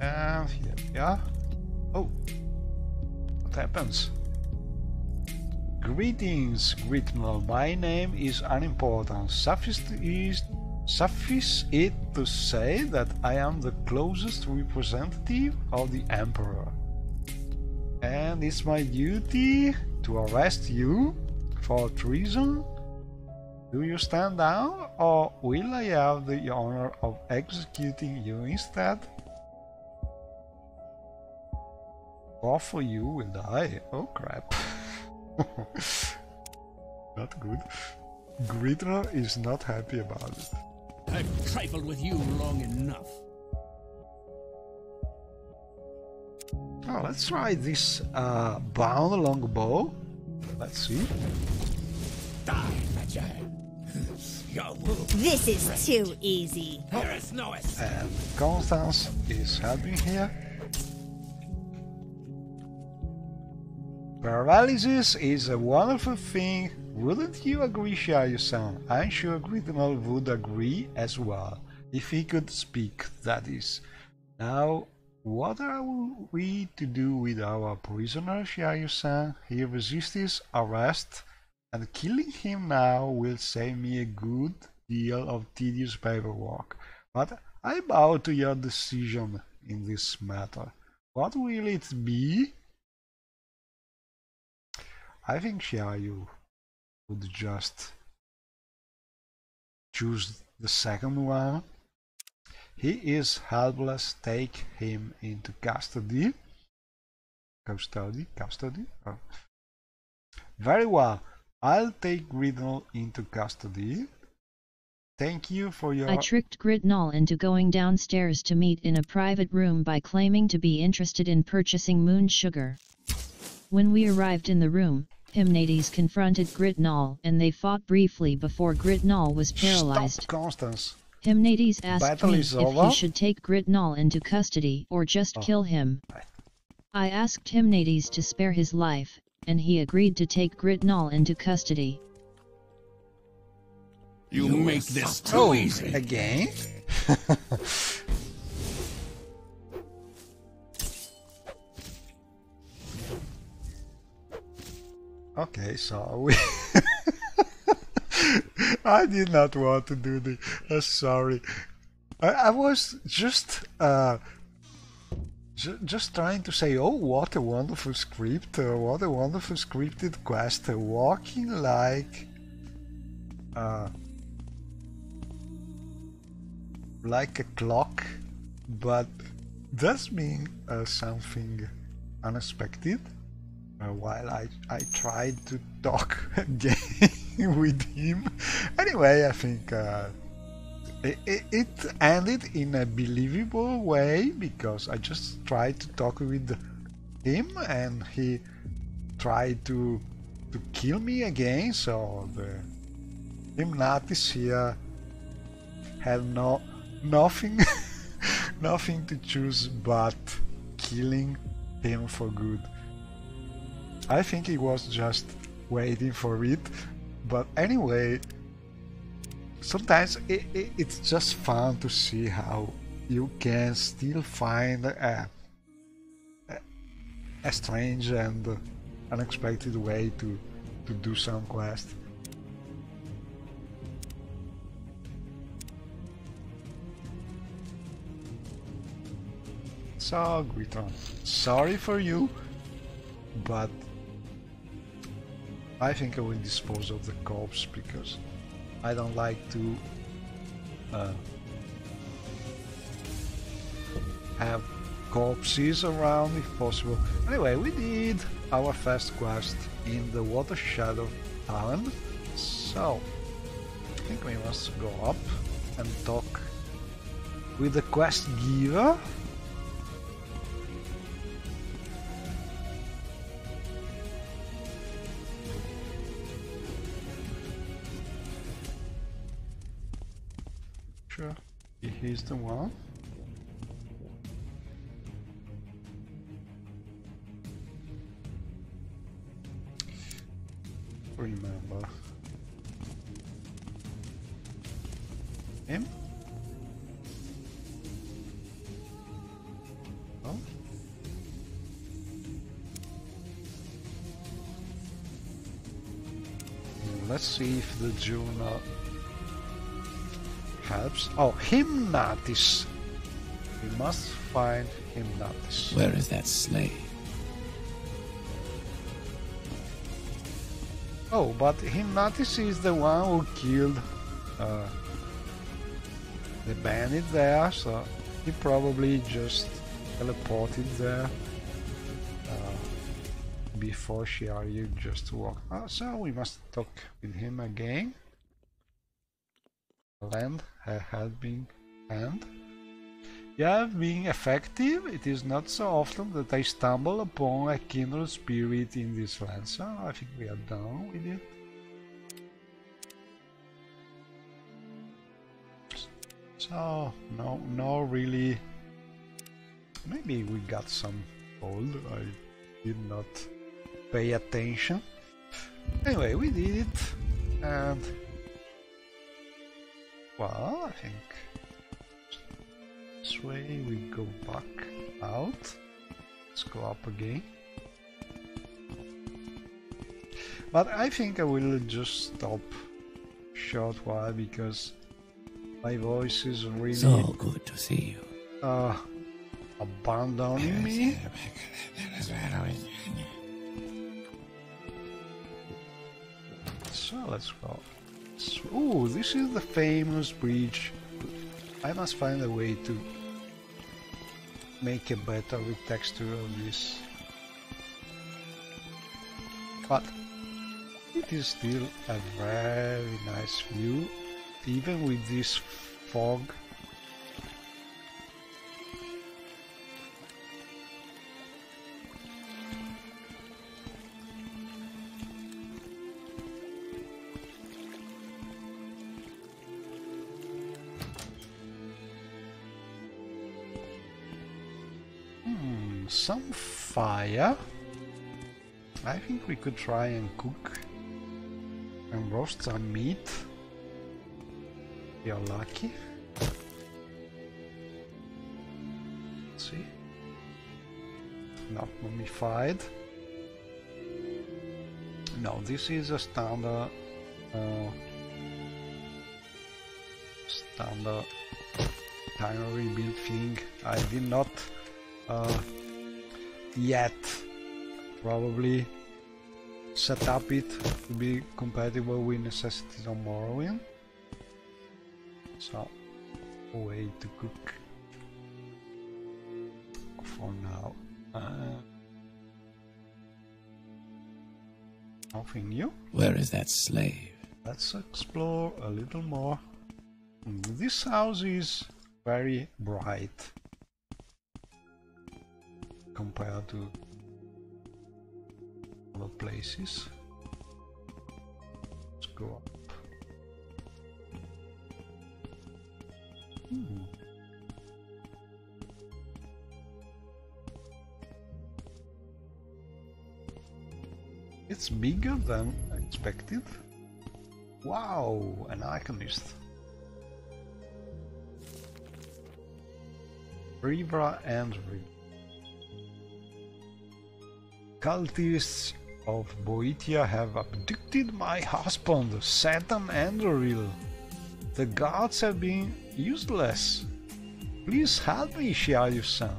And here we are. Oh, what happens? Greetings, Gritnell. My name is unimportant. Suffice it to say that I am the closest representative of the Emperor. And it's my duty to arrest you for treason. Do you stand down, or will I have the honor of executing you instead? Both of you will die. Oh crap. Not good. Gritnell is not happy about it. I've trifled with you long enough. Oh, let's try this bound longbow. Let's see. Die, Major. This is too easy. There is no escape. And Constance is helping here. Paralysis is a wonderful thing. Wouldn't you agree, Shiryu-san? I'm sure Gritnell would agree as well, if he could speak, that is. Now, what are we to do with our prisoner, Shiryu-san? He resisted arrest, and killing him now will save me a good deal of tedious paperwork. But I bow to your decision in this matter. What will it be? I think Shiryu would just choose the second one. He is helpless. Take him into custody. Custody? Oh. Very well. I'll take Gritnell into custody. Thank you for your... I tricked Gritnell into going downstairs to meet in a private room by claiming to be interested in purchasing moon sugar. When we arrived in the room, Hymnades confronted Gritnell and they fought briefly before Gritnell was paralyzed. Stop, Constance. Hymnades asked me if over. he should take Gritnell into custody or just kill him. I asked Hymnades to spare his life, and he agreed to take Gritnell into custody. You make this too easy. Again? Okay, so we... I did not want to do this. Sorry. I was just trying to say, oh, what a wonderful script, what a wonderful scripted quest, walking like a clock, but does mean something unexpected. While I tried to talk again with him. Anyway, I think it ended in a believable way, because I just tried to talk with him and he tried to kill me again, so the Hymnades here had nothing nothing to choose but killing him for good. I think he was just waiting for it. But anyway, sometimes it's just fun to see how you can still find a strange and unexpected way to do some quest. So, Guitron, sorry for you, but I think I will dispose of the corpse because I don't like to have corpses around if possible. Anyway, we did our first quest in the Water Shadow Island, so I think we must go up and talk with the quest giver. Sure, he's the one. Remember him? Oh. Let's see if the journal helps. Oh, Hymnatis. We must find Hymnatis. Where is that slave? Oh, but Hymnatis is the one who killed the bandit there, so he probably just teleported there before Shiaryu just walked. So we must talk with him again. Lend a helping hand. You have been effective. It is not so often that I stumble upon a kindred spirit in this land, so I think we are done with it. So no really. Maybe we got some gold. I did not pay attention. Anyway, we did it, and well, I think this way we go back out. Let's go up again. But I think I will just stop short while because my voice is really So good to see you. Abandoning me. So let's go. Oh, this is the famous bridge. I must find a way to make a better texture of this. But it is still a very nice view, even with this fog. Some fire. I think we could try and cook and roast some meat. We are lucky. Let's see. Not mummified. No, this is a standard binary build thing. I did not yet probably set up it to be compatible with necessities on Morrowind. So, a way to cook for now. Nothing new. Where is that slave? Let's explore a little more. This house is very bright compared to other places. Let's go up. It's bigger than expected. Wow, an alchemist. Riva and Riva. Cultists of Boeotia have abducted my husband, Satan Andoril. The gods have been useless. Please help me, Shiaryu-san.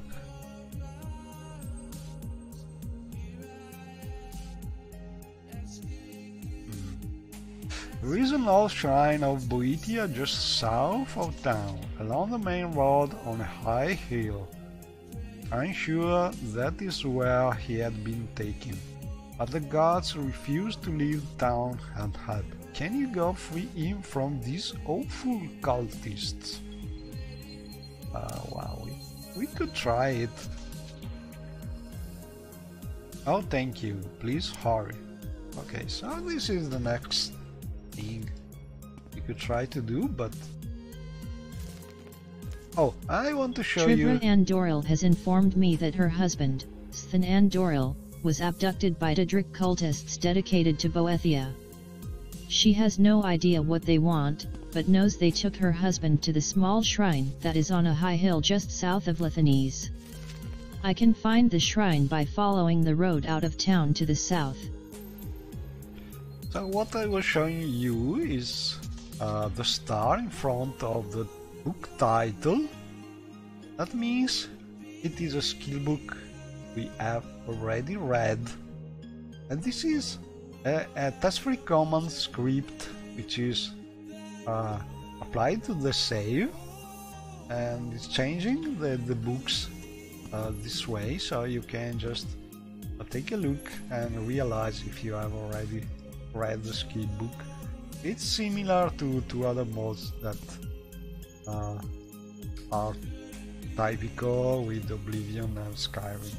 There is an old shrine of Boeotia just south of town, along the main road on a high hill. I'm sure that is where he had been taken, but the gods refused to leave town and help. Can you go free him from these awful cultists? Wow, we could try it. Oh, thank you. Please hurry. Okay, so this is the next thing we could try to do, but... Oh, I want to show you... Trivra Andoril has informed me that her husband, Sven Andoril, was abducted by Daedric cultists dedicated to Boeotia. She has no idea what they want, but knows they took her husband to the small shrine that is on a high hill just south of Lithanese. I can find the shrine by following the road out of town to the south. So what I was showing you is the star in front of the book title. That means it is a skill book we have already read, and this is a test-free command script which is applied to the save, and it's changing the books this way, so you can just take a look and realize if you have already read the skill book. It's similar to other mods that are typical with Oblivion and Skyrim.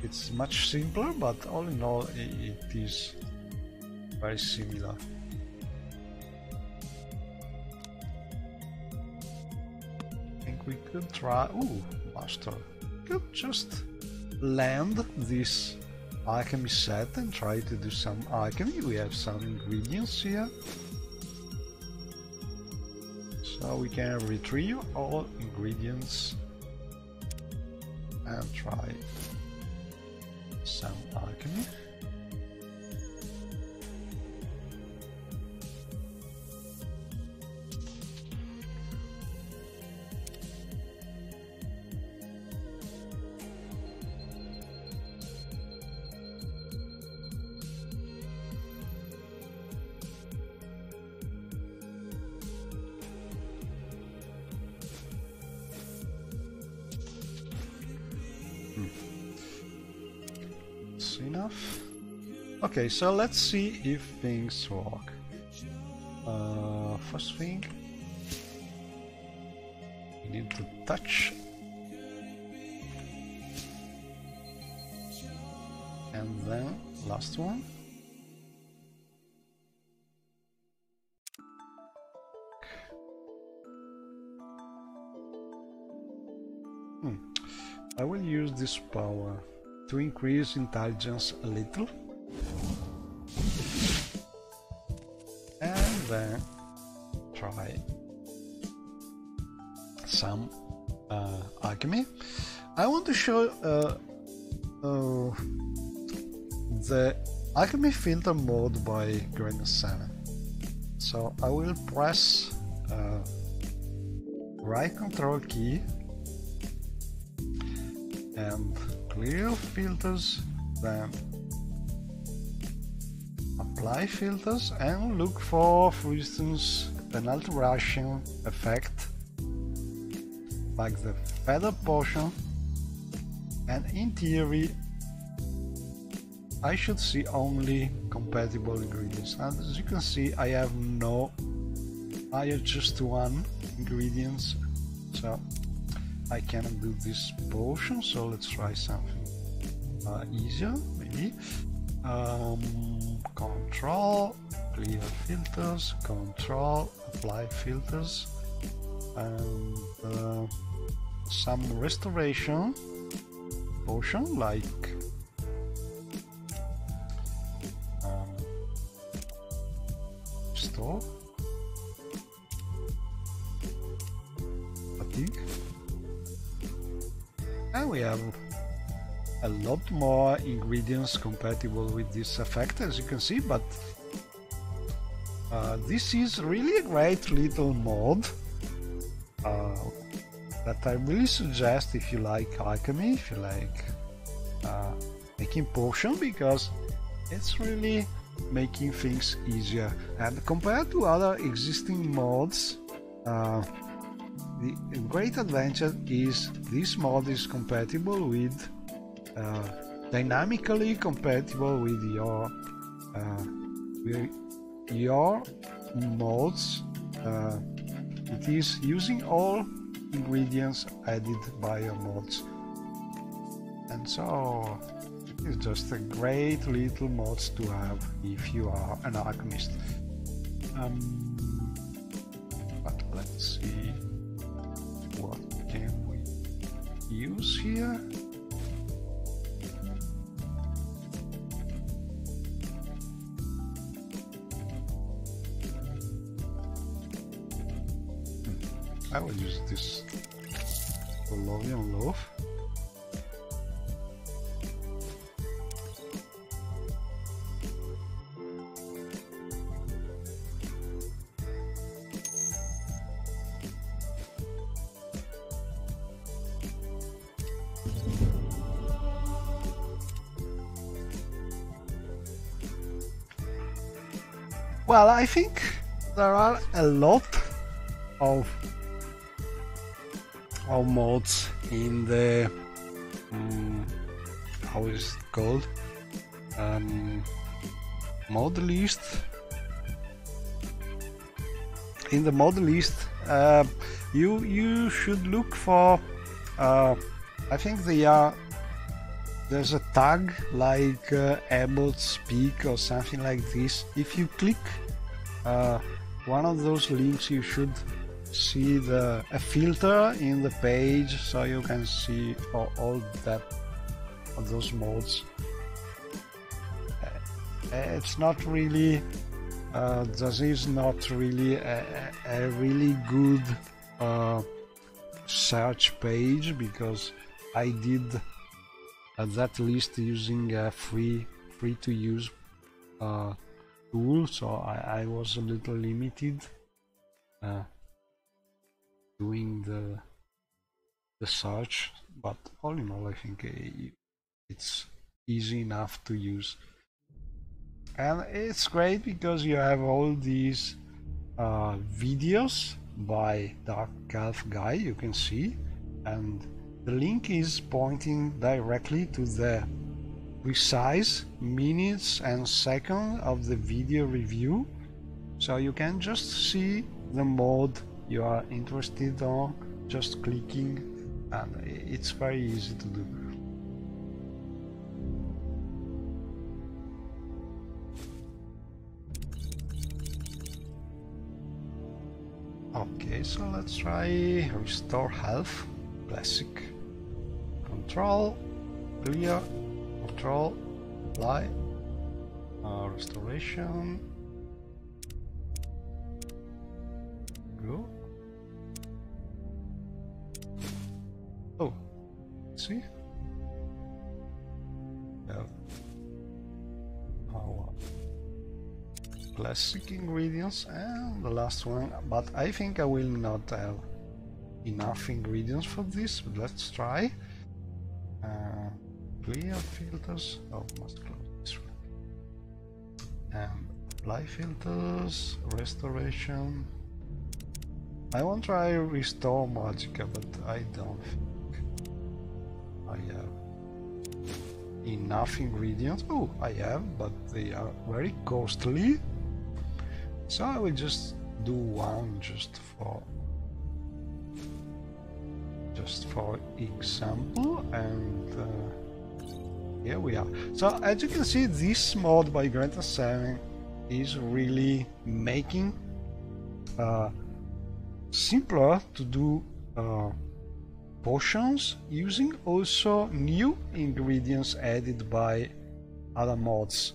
It's much simpler, but all in all it is very similar. I think we could try... Ooh, master. We could just land this alchemy set and try to do some alchemy. We have some ingredients here, so we can retrieve all ingredients and try some alchemy. Enough. Okay, so let's see if things work. First thing, we need to touch, and then last one. I will use this power to increase intelligence a little, and then try some alchemy. I want to show the alchemy filter mode by Green 7. So I will press right control key and clear filters, then apply filters and look for instance, an alteration effect like the feather potion, and in theory I should see only compatible ingredients, and as you can see I have just one ingredients, so I cannot do this potion, so let's try something easier, maybe. Control, clear filters, control, apply filters, and some restoration potion like And we have a lot more ingredients compatible with this effect, as you can see, but this is really a great little mod that I really suggest if you like alchemy, if you like making potion, because it's really making things easier. And compared to other existing mods, the great advantage is this mod is compatible with dynamically compatible with your mods. It is using all ingredients added by your mods, and so it's just a great little mods to have if you are an alchemist. But let's see what can we use here. I will use this Bolivian loaf. Well, I think there are a lot of mods in the how is it called, mod list. In the mod list, you should look for I think there's a tag like abot speak or something like this. If you click one of those links, you should see a filter in the page, so you can see all those mods. It's not really this is not really a really good search page, because I did that list using a free to use tool, so I was a little limited doing the search, but all in all I think it's easy enough to use, and it's great because you have all these videos by Dark Elf Guy, you can see, and the link is pointing directly to the precise minutes and seconds of the video review, so you can just see the mod you are interested on, just clicking, and it's very easy to do. Okay, so let's try restore health, classic, control, clear, control, apply, restoration, go. Oh, see? Yeah. Our classic ingredients and the last one, but I think I will not have enough ingredients for this, but let's try. Clear filters, oh, must close this one. And apply filters, restoration. I won't try restore magicka, but I don't think I have enough ingredients. Oh, I have, but they are very costly, so I will just do one just for example, and here we are. So as you can see, this mod by Greta7 is really making simpler to do potions, using also new ingredients added by other mods.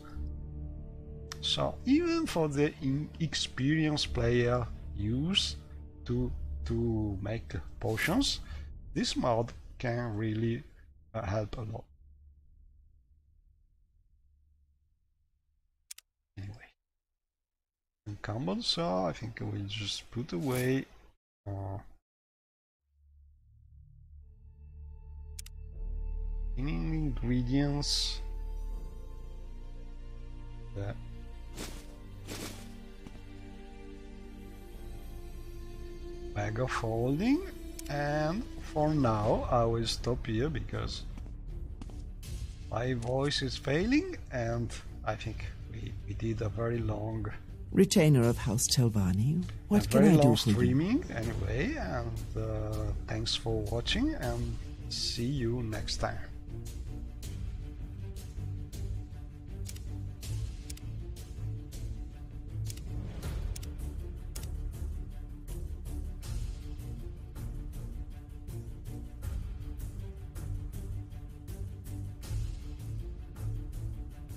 So even for the inexperienced player use to make potions, this mod can really help a lot. Anyway, incumbent, so I think we'll just put away ingredients. The bag of holding, and for now I will stop here because my voice is failing and I think we did a very long Retainer of House Telvanni, what can I do for you? streaming anyway, and thanks for watching and see you next time.